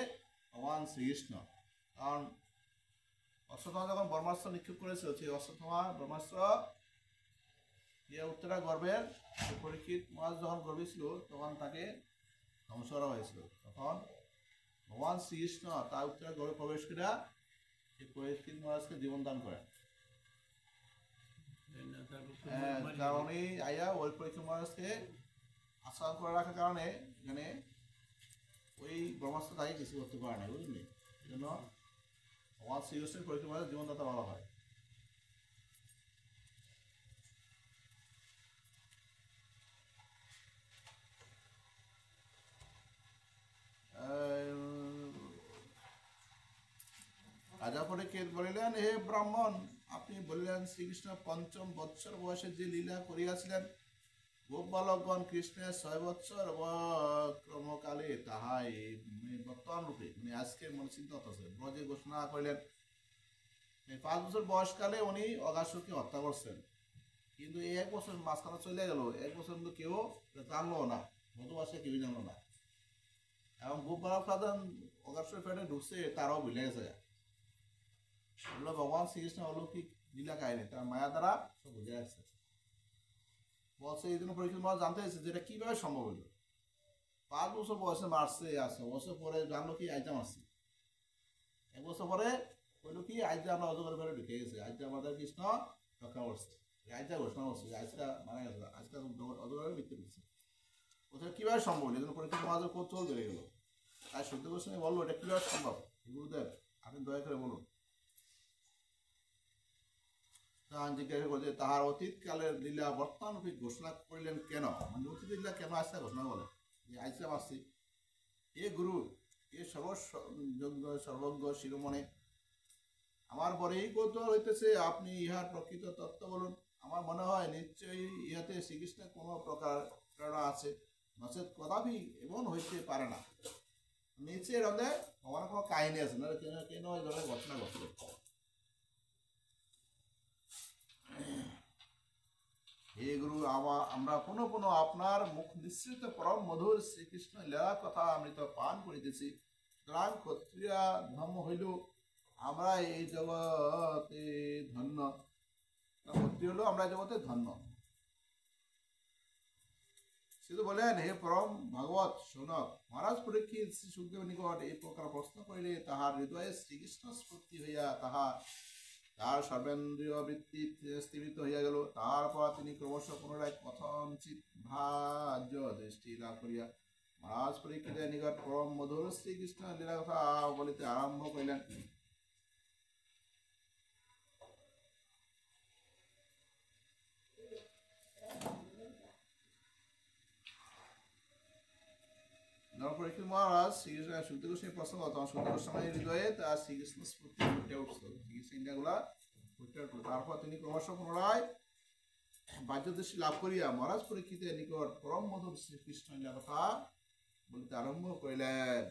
ভগবান শ্রীকৃষ্ণ। কারণ অশ্বত্থামা যখন ব্রহ্মাস্ত্র নিক্ষেপ করেছিল, সেই অশ্বত্থামা ব্রহ্মাস্ত্র ইয়ে উত্তরা গর্ভের পরীক্ষিত মহারাজ যখন গর্ভে ছিল তখন তাকে ধ্বংস করা হয়েছিল। তখন ভগবান শ্রীকৃষ্ণ তার উত্তরা গর্ভে প্রবেশ করে সেই পরীক্ষিত মহারাজকে জীবন দান করেন। কারণ এই আয়া ওই পরীক্ষিত মহারাজকে আশ্রয় করে রাখার কারণে এখানে ওই ব্রহ্মাস্ত্র তাকে কিছু করতে পারে না। বুঝলি, এই জন্য ভগবান শ্রীকৃষ্ণের পরীক্ষিত মহারাজ জীবনদাতা বলা হয়। রাজা পরীক্ষিত বলিলেন, হে ব্রাহ্মণ, আপনি বলিলেন শ্রীকৃষ্ণ 5ম বৎসর বয়সে যে লীলা করিয়াছিলেন, গোপ বালকগণ কৃষ্ণের 6 বৎসর ক্রমকালে তাহাই বর্তমান রূপে মানে আজকে মনে চিন্তা হতেছে ব্রজে ঘোষণা করিলেন। 5 বছর বয়সকালে উনি অগাসুরকে হত্যা করছেন, কিন্তু এই 1 বছর মাঝখানে চলে গেল। 1 বছর কিন্তু কেউ জানলো না, মধুবাসে কেউই জানলো না। এবং গোপ বালক প্রধান অগাসুর পেটে ঢুকছে তারাও ভুলে গেছে। এগুলো ভগবান শ্রীকৃষ্ণ অলৌকিক লীলা কাহিনী, তার মায়া দ্বারা সব বুঝে আসছে। বলছে এই জন্য পরীক্ষিত মহারাজ জানতে চাইছে যে এটা কিভাবে সম্ভব হইল। 5 বছর বয়সে মারছে, 8 বছর পরে জানলো কি আইজা মারছে। 1 বছর পরে বললো কি আইজা আমরা অজগর ঘরে ঢুকে গেছে, আইজা আমাদের কৃষ্ণ রক্ষা করছে, আইজা ঘোষণা করছে আজকা মারা গেছে, আজকা অজগরের মৃত্যু করছে। ওটা কিভাবে সম্ভব হইল? এই জন্য পরীক্ষিত মহারাজের কৌতূহল বেড়ে গেল। তাই সত্য গোস্বামী বললো এটা কিভাবে সম্ভব, গুরুদেব আপনি দয়া করে বলুন। জিজ্ঞাসা করছে তাহার অতীতকালের লীলা বর্তমান রূপে ঘোষণা করিলেন কেন? মানে অতীত লীলা কেন আসছে ঘোষণা বলে যে আইসা আসছি। এ গুরু, এ সর্বজ্ঞ শিরোমণি, আমার পরেই কৌতূহল হইতেছে, আপনি ইহার প্রকৃত তত্ত্ব বলুন। আমার মনে হয় নিশ্চয়ই ইহাতে শ্রীকৃষ্ণের কোনো প্রকার প্রেরণা আছে, নচেত কদাপি এমন হইতে পারে না। নিচে হলে আমার কোনো কাহিনী আছে না, কেন এই ধরনের ঘটনা ঘটছে। হে গুরু, আমরা পুনঃ পুনঃ আপনার মুখ নিঃসৃত পরম মধুর শ্রীকৃষ্ণ লীলা কথা অমৃত পান করিতেছি। সুতরাং ক্ষত্রিয় ধর্ম হইল আমরা এই জগতে ধন্য। ভক্তি হলো আমরা জগতে ধন্য। সে তো বলেন, হে পরম ভাগবত শোনক, মহারাজ পরীক্ষিত শ্রী সুখদেব নিকট এই প্রকার প্রশ্ন করিলে তাহার হৃদয়ে শ্রীকৃষ্ণ স্ফূর্তি হইয়া তাহার সর্বেন্দ্রীয় বৃত্তি স্থিমিত হইয়া গেল। তারপর তিনি ক্রমশ পুনরায় কথঞ্চিত ভাজ্য দৃষ্টি লাভ করিয়া মহারাজ পরীক্ষিতের নিকট পরম মধুর শ্রীকৃষ্ণ লীলা কথা বলিতে আরম্ভ করিলেন। পরীক্ষিত মহারাজ শ্রীকৃষ্ণ সুখদেব গোস্বামী প্রশ্ন তখন সুখদেব গোস্বামীর হৃদয়ে তার শ্রীকৃষ্ণ স্ফূর্তি ফুটে উঠল, শ্রীকৃষ্ণ ইন্ডিয়াগুলা ফুটে উঠল। তারপর তিনি ক্রমশ পুনরায় বাহ্যদৃষ্টি লাভ করিয়া মহারাজ পরীক্ষিতের নিকট পরম মধুর শ্রীকৃষ্ণ লীলা কথা বলিতে আরম্ভ করিলেন।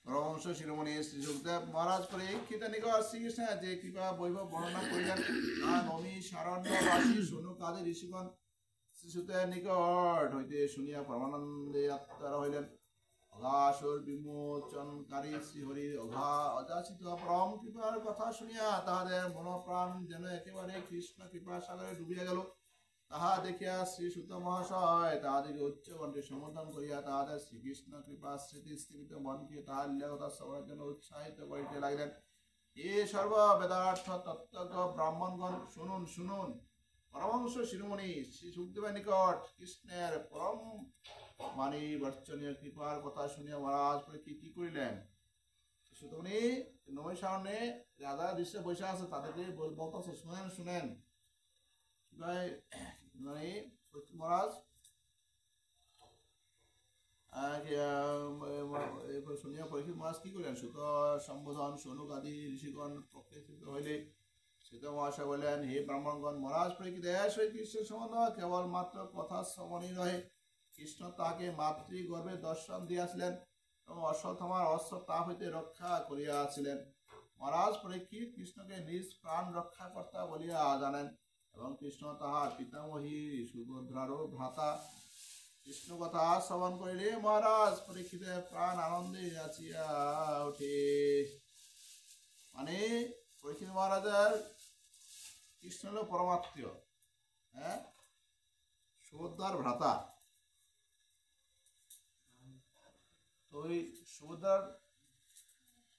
পরমহংস শিরোমণি শ্রী সুখদেব মহারাজ পরীক্ষিতের নিকট শ্রীকৃষ্ণের যে কৃপা বৈভব বর্ণনা করিলেন তা নমি সারণ্যবাসী শৌনকাদি ঋষিগণ শ্রী সুখদেবের নিকট হইতে শুনিয়া পরমানন্দে আত্মারা হইলেন। অগাসুর বিমোচনকারী শ্রীহরি অযাচিত পরম কৃপার কথা শুনিয়া তাহাদের মনোপ্রাণ যেন একেবারে কৃষ্ণ কৃপা সাগরে ডুবিয়া গেল। তাহা দেখিয়া শ্রী সুত মহাশয় তাহাদিকে উচ্চ কণ্ঠে সম্বোধন করিয়া তাহাদের শ্রীকৃষ্ণ কৃপা স্মৃতি স্থিমিত মনকে তাহার লীলাকথা শ্রবণের জন্য উৎসাহিত করিতে লাগিলেন। এ সর্ব বেদার্থ তত্ত্বজ্ঞ ব্রাহ্মণগণ, শুনুন শুনুন, পরমহংস শিরোমণি শ্রী সুখদেবের নিকট কৃষ্ণের পরম মানি বর্চনীয় কৃপার কথা শুনিয়া মহারাজ পরীক্ষিত কি করিলেন? সুতমণি নময় সামনে রাজা দৃশ্যে বসে আছে, তাদেরকে বলতেছে, শুনেন শুনেন মানে মহারাজ শুনিয়া পরীক্ষিত মহারাজ কি করিলেন? সুত সম্বোধন শৌনক আদি ঋষিগণ প্রকৃত হইলে সুত মহাশয় বললেন, হে ব্রাহ্মণগণ, মহারাজ পরীক্ষিত শ্রীকৃষ্ণের সম্বন্ধ কেবলমাত্র কথা শ্রবণই রহে। কৃষ্ণ তাহাকে মাতৃগর্ভে দর্শন দিয়াছিলেন এবং অশ্বত্থামার অশ্বতাপ হইতে রক্ষা করিয়াছিলেন। মহারাজ পরীক্ষিত কৃষ্ণকে নিজ প্রাণ রক্ষাকর্তা বলিয়া জানেন এবং কৃষ্ণ তাহার পিতামহী সুভদ্রারও ভ্রাতা। কৃষ্ণ কথা শ্রবণ করিলে মহারাজ পরীক্ষিতের প্রাণ আনন্দে নাচিয়া ওঠে। মানে পরীক্ষিত মহারাজার কৃষ্ণ হল পরমাত্মীয়, হ্যাঁ, সুভদ্রার ভ্রাতা। তো ওই সুভদ্রার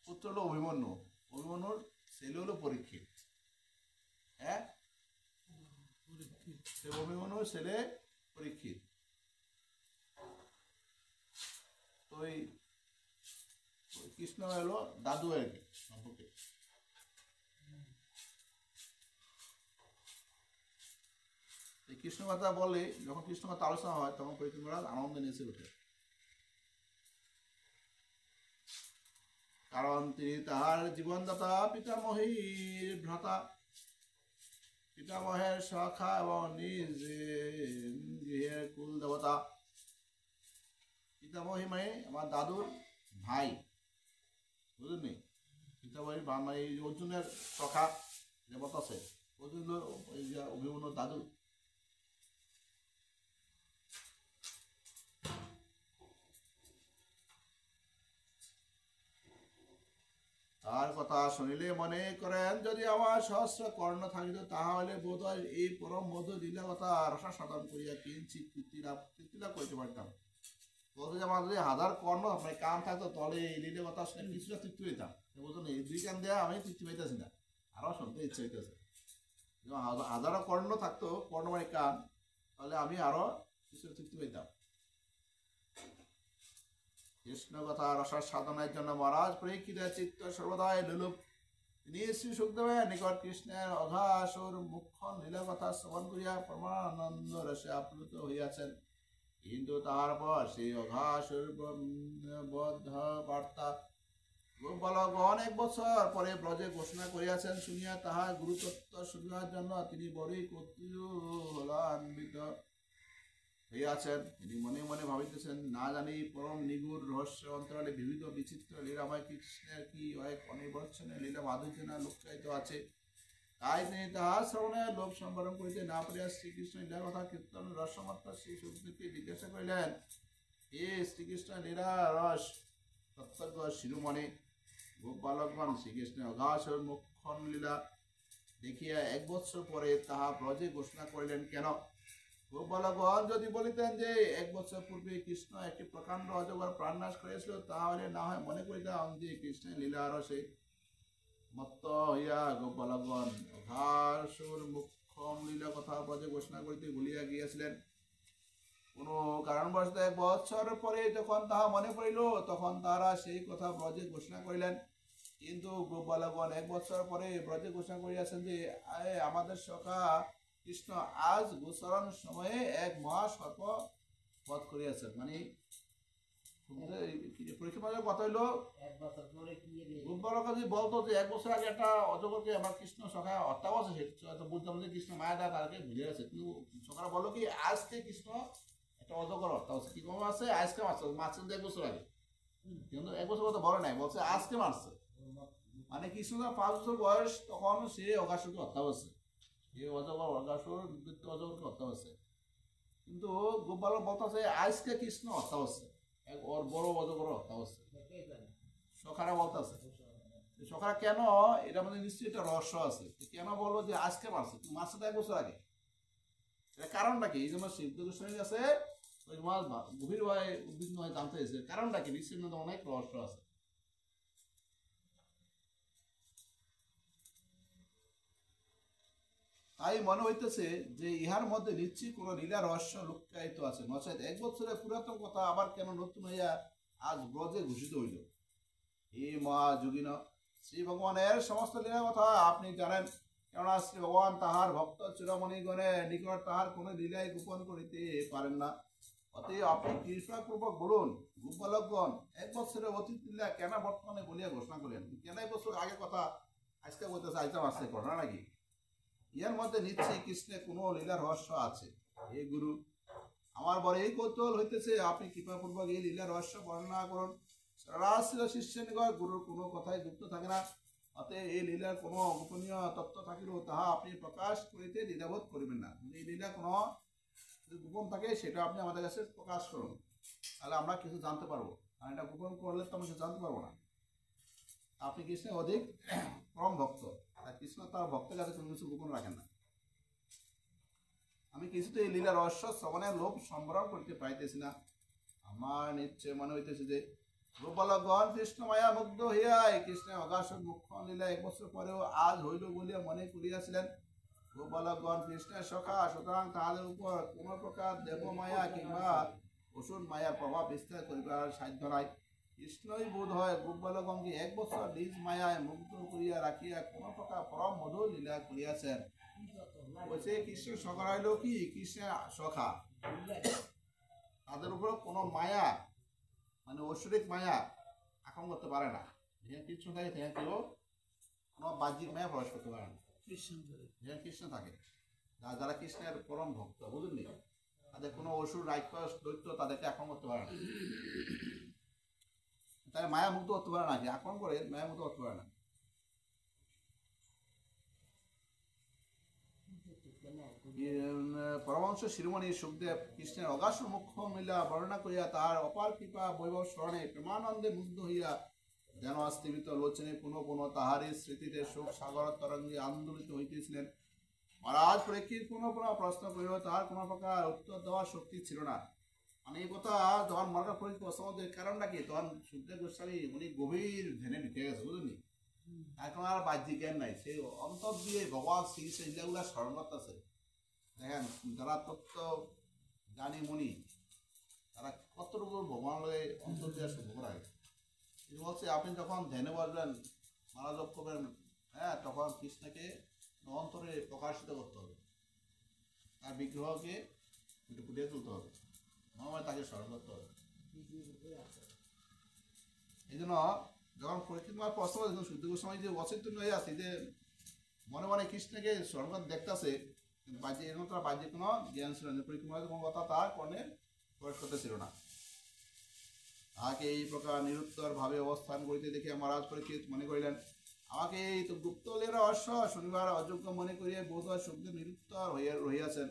পুত্র হলো অভিমন্যু, অভিমন্যুর ছেলে হলো পরীক্ষিত, হ্যাঁ, অভিমন্যুর ছেলে পরীক্ষিত। তো ওই কৃষ্ণ হলো দাদু আর কি সম্পর্কে। কৃষ্ণ কথা বলে, যখন কৃষ্ণ কথা আলোচনা হয় তখন পরীক্ষিত মহারাজ আনন্দে নেচে ওঠে, কারণ তিনি তাহার জীবনদাতা পিতামহীর ভ্রাতা, পিতামহের সখা এবং নিজ গৃহের কুল দেবতা। পিতামহী মানে আমার দাদুর ভাই, বুঝলেন? পিতামহী মানে অর্জুনের সখা দেবতা আছে, অর্জুন অভিমন্যু দাদু। তার কথা শুনিলে মনে করেন, যদি আমার সহস্র কর্ণ থাকিত তাহলে বোধহয় এই পরম মধু লীলা কথা রসা সাধন করিয়া কিঞ্চিত তৃপ্তিলাভ করিতে পারতাম। বলতে যে আমার যদি হাজার কর্ণ মানে কান থাকতো তাহলে এই লীলা কথা শুনে কিছুটা তৃপ্তি পেতাম। বুঝলেন? এই দুই কান দেওয়া আমি তৃপ্তি পাইতেছি না, আরও শুনতে ইচ্ছে হইতেছে। হাজারো কর্ণ থাকতো, কর্ণ মানে কান, তাহলে আমি আরো কিছুটা তৃপ্তি পেতাম। কৃষ্ণ কথা রসার সাধনের জন্য মহারাজ পরীক্ষিতের চিত্ত সর্বদাই লোলুপ। তিনি শ্রী সুখদেবের নিকট কৃষ্ণের অঘাসুর মুখ্যন লীলা কথা শ্রবণ করিয়া পরমানন্দ রসে আপ্লুত হইয়াছেন। কিন্তু তাহার পর সেই অঘাসুর বদ্ধ বার্তা গোপালক অনেক বছর পরে ব্রজে ঘোষণা করিয়াছেন শুনিয়া তাহার গুরুতত্ত্ব শুনিবার জন্য তিনি বড়ই কৌতূহলান্বিত হইয়াছেন। তিনি মনে মনে ভাবিতেছেন, না জানি পরম নিগুড় রহস্য অন্তরালে বিবিধ বিচিত্র লীলাময় কৃষ্ণের কি এক অনির্বচনীয় লীলা মাধুর্য না লুকায়িত আছে। তাই তিনি তাহার শ্রবণে লোভ সম্বরণ করিতে না পারিয়া শ্রীকৃষ্ণ লীলা কথা কীর্তন রসমাত্রা শ্রী সুখদেবকে জিজ্ঞাসা করিলেন, এ শ্রীকৃষ্ণ লীলা রস তত্ত্বজ্ঞ শিরোমণি, গোপ বালকগণ শ্রীকৃষ্ণের অগাসর মুখ্যন লীলা দেখিয়া 1 বৎসর পরে তাহা ব্রজে ঘোষণা করিলেন কেন? গোপ বালকগণ যদি বলিতেন যে 1 বৎসর পূর্বে কৃষ্ণ একটি প্রকাণ্ড অজগর প্রাণনাশ করিয়াছিল, তাহলে না হয় মনে করিতাম যে কৃষ্ণের লীলা রসে মত্ত হইয়া গোপ বালকগণ অঘাসুর মুখ্যম লীলা কথা ব্রজে ঘোষণা করিতে ভুলিয়া গিয়াছিলেন। কোন কারণবশত 1 বৎসর পরে যখন তাহা মনে পড়িল, তখন তারা সেই কথা ব্রজে ঘোষণা করিলেন। কিন্তু গোপ বালকগণ 1 বৎসর পরে ব্রজে ঘোষণা করিয়াছেন যে আমাদের সখা কৃষ্ণ আজ গোচরণ সময়ে এক মহাসর্প বধ করিয়াছেন। মানে পরীক্ষা কথা হইলো, গোপ বালক যদি বলতো যে 1 বছর আগে একটা অজগরকে আমার কৃষ্ণ সখা হত্যা করছে, সেটা বুঝতাম যে কৃষ্ণ মায়া দা তাকে ভুলে গেছে। কিন্তু সখারা বলো কি আজকে কৃষ্ণ একটা অজগর হত্যা হচ্ছে, কি কম আছে আজকে মারছে, মারছে 1 বছর আগে। কিন্তু 1 বছর কথা বলে নাই, বলছে আজকে মারছে। মানে কৃষ্ণ 5 বছর বয়স তখন সে অগাসুরকে হত্যা করছে, সে অজগর অগাসুর অজগরকে হত্যা করছে। কিন্তু গোপ বালক বলতেছে আজকে কৃষ্ণ হত্যা করছে, ওর বড় অজগর হত্যা করছে। সখারা বলতেছে, সখারা কেন, এটা মানে নিশ্চয়ই একটা রহস্য আছে। কেন বললো যে আজকে মারছে, তুমি মারছে তো 1 বছর আগে, এটা কারণটা কি? এই জন্য সিদ্ধ গোস্বামীর কাছে ওই গভীরভাবে উদ্বিগ্ন হয়ে জানতে হয়েছে কারণটা কি। নিশ্চয়ই অনেক রহস্য আছে। তাই মনে হইতেছে যে ইহার মধ্যে নিশ্চয়ই কোন লীলা রহস্য লুকায়িত আছে, নচেত 1 বছরের পুরাতন কথা আবার কেন নতুন হইয়া আজ ব্রজে ঘোষিত হইল? হে মহাযোগিন, শ্রী ভগবানের সমস্ত লীলা কথা আপনি জানেন, কেননা শ্রী ভগবান তাহার ভক্ত চূড়ামণিগণের নিকট তাহার কোন লীলাই গোপন করিতে পারেন না। অতএব আপনি কৃষ্ণপূর্বক বলুন, গোপ বালকগণ 1 বছরের অতীত লীলা কেন বর্তমানে বলিয়া ঘোষণা করেন? কেন 1 বছর আগে কথা আজকে বলতেছে, আজকে আসছে ঘটনা নাকি? ইহার মধ্যে নিশ্চয়ই কৃষ্ণের কোন লীলা রহস্য আছে। হে গুরু, আমার বড় এই কৌতূহল হইতেছে, আপনি কৃপাপূর্বক এই লীলা রহস্য বর্ণনা করুন। রাশির শিষ্য নিকট গুরুর কোনো কথাই যুক্ত থাকে না, অতএব এই লীলার কোনো গোপনীয় তত্ত্ব থাকিলেও তাহা আপনি প্রকাশ করিতে দ্বিধাবোধ করিবেন না। এই লীলা কোনো গোপন থাকে সেটা আপনি আমাদের কাছে প্রকাশ করুন, তাহলে আমরা কিছু জানতে পারবো। আর এটা গোপন করলে তো আমরা কিছু জানতে পারবো না। আপনি কৃষ্ণের অধিক পরম ভক্ত, আর কৃষ্ণ তার ভক্তের কাছে কোনো কিছু গোপন রাখেন না। আমি কিছুতে এই লীলা রহস্য শ্রবণের লোভ সম্বরণ করতে পাইতেছি না। আমার নিশ্চয় মনে হইতেছে যে গোপ বালকগণ কৃষ্ণ মায়া মুগ্ধ হইয়া এই কৃষ্ণের অগাসর মুখ্য লীলা 1 বছর পরেও আজ হইল বলিয়া মনে করিয়াছিলেন। গোপ বালকগণ কৃষ্ণের সখা, সুতরাং তাহাদের উপর কোন প্রকার দেবমায়া কিংবা অসুর মায়ার প্রভাব বিস্তার করিবার সাধ্য নাই। কৃষ্ণই বোধ হয় গোপ বালকগণকে 1 বছর নিজ মায়ায় মুগ্ধ করিয়া রাখিয়া কোন প্রকার পরম মধুর লীলা করিয়াছেন। বলছে কৃষ্ণ সখা হইল কি, কৃষ্ণের সখা, তাদের উপর কোনো মায়া মানে ঐশ্বরিক মায়া আক্রমণ করতে পারে না। যেখানে কৃষ্ণ থাকে সেখানে কেউ কোনো বাহ্যিক মায়া প্রবেশ করতে পারে না। যেখানে কৃষ্ণ থাকে, যারা কৃষ্ণের পরম ভক্ত, বুঝলেন, তাদের কোনো অসুর রাক্ষস দৈত্য তাদেরকে আক্রমণ করতে পারে না। তাই মায়া মুক্ত করতে পারে না, যে আক্রমণ করে মায়া মুক্ত করতে পারে না। পরমহংস শিরোমণি সুখদেব কৃষ্ণের অগাসুর মুখ্য লীলা বর্ণনা করিয়া তাহার অপার কৃপা বৈভব স্মরণে প্রেমানন্দে মুগ্ধ হইয়া যেন স্থিমিত লোচনে পুনঃ পুনঃ তাহারই স্মৃতিতে শোক সাগর তরঙ্গে আন্দোলিত হইতেছিলেন। মহারাজ পরীক্ষিত পুনঃ পুনঃ প্রশ্ন করিল, তাহার কোনো প্রকার উত্তর দেওয়ার শক্তি ছিল না। মানে এই কথা যখন মহারাজ পরীক্ষিত প্রশ্ন কারণটা কি, তখন সুখদেব গোস্বামী উনি গভীর ধ্যানে ঢুকে গেছে, বুঝলেন। এখন আর বাহ্যিক জ্ঞান নাই, সেই অন্তর দিয়ে ভগবান শ্রীকৃষ্ণ লীলাগুলা স্মরণ করতেছে। দেখেন যারা তত্ত্ব জ্ঞানী মুনি, তারা কতটুকু ভগবান অন্তর দিয়ে শুভ করায়। বলছে আপনি যখন ধ্যানে বসবেন, মালা জপ করবেন, হ্যাঁ, তখন কৃষ্ণকে অন্তরে প্রকাশিত করতে হবে, তার বিগ্রহকে একটু ফুটিয়ে তুলতে হবে, মনে তাকে স্মরণ করতে হবে। এই জন্য যখন পরীক্ষিত মার প্রশ্ন শুদ্ধ সময় যে অচেতন হয়ে আছে, যে মনে মনে কৃষ্ণকে স্মরণ করতে দেখতেছে, বাহ্যিক এরকম তার বাহ্যিক কোনো জ্ঞান ছিল না, পরীক্ষিত কোনো কথা তার কর্ণে প্রবেশ করতে ছিল না। তাহাকে এই প্রকার নিরুত্তর ভাবে অবস্থান করিতে দেখে মহারাজ পরীক্ষিত মনে করিলেন, আমাকে এই তো গুপ্তলের রহস্য শনিবার অযোগ্য মনে করিয়া বোধহয় সুখদেব নিরুত্তর রহিয়াছেন।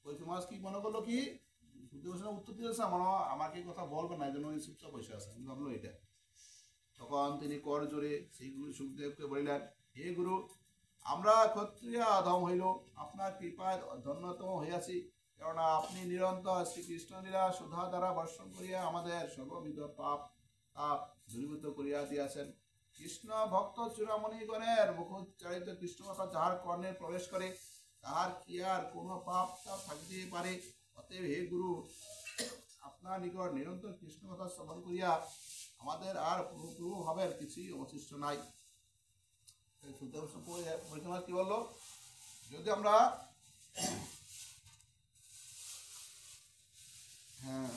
পরীক্ষিত কি মনে করলো কি সুখদেব উত্তর দিয়েছে আমাকে কথা বলবে না, এই জন্য চুপচাপ বসে আছে, ভাবলো এটা। তখন তিনি কর জোরে সেই গুরু সুখদেবকে বলিলেন, হে গুরু, আমরা ক্ষত্রিয় অধম হইল, আপনার কৃপায় ধন্যতম হইয়াছি, কেননা আপনি নিরন্তর শ্রীকৃষ্ণ লীলা সুধা দ্বারা বর্ষণ করিয়া আমাদের সর্ববিধ পাপ তাপ দূরীভূত করিয়া দিয়াছেন। কৃষ্ণ ভক্ত চূড়ামণিগণের মুখোচ্চারিত কৃষ্ণ কথা যাহার কর্ণে প্রবেশ করে, তাহার কি আর কোনো পাপ তাপ থাকিতে পারে? অতএব হে গুরু, আপনার নিকট নিরন্তর কৃষ্ণ কথা শ্রবণ করিয়া আমাদের আর প্রভু ভাবের কিছুই অবশিষ্ট নাই। কি বললো? যদি আমরা হ্যাঁ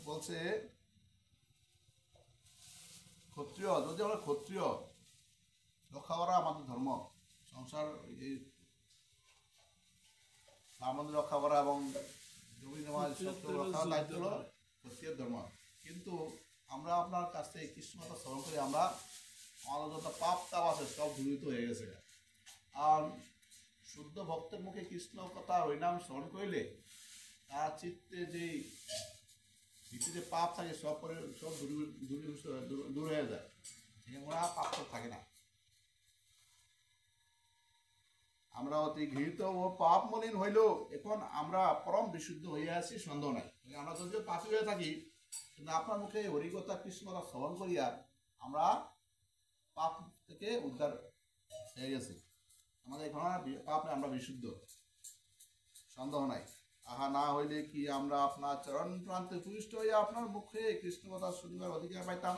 বলছে ক্ষত্রিয়, যদি আমরা ক্ষত্রিয় রক্ষা করা আমাদের ধর্ম, সংসার এই আমাদের রক্ষা করা এবং জমি সমাজ রক্ষা দায়িত্ব হলো ক্ষত্রিয় ধর্ম। কিন্তু আমরা আপনার কাছ থেকে কৃষ্ণ কথা স্মরণ করে আমরা আমাদের যত পাপ তাপ আছে সব দূরীভূত হয়ে গেছে। আর শুদ্ধ ভক্তের মুখে কৃষ্ণ কথা হরিনাম স্মরণ করিলে তার চিত্তে যেই ভিতরে পাপ থাকে সব সব দূর হয়ে যায়, ওরা পাপ তো থাকে না। আমরা অতি ঘৃত ও পাপ মলিন হইল, এখন আমরা পরম বিশুদ্ধ হইয়া আছি, সন্দেহ নাই। আমরা যদিও পাপী হয়ে থাকি, কিন্তু আপনার মুখে হরিকথা কৃষ্ণ কথা শ্রবণ করিয়া আমরা পাপ থেকে উদ্ধার হয়ে গেছি, আমাদের এখন পাপ নেই, আমরা বিশুদ্ধ, সন্দেহ নাই। আহা না হইলে কি আমরা আপনার চরণ প্রান্তে পুষ্ট হইয়া আপনার মুখে কৃষ্ণ কথা শুনিবার অধিকার পাইতাম?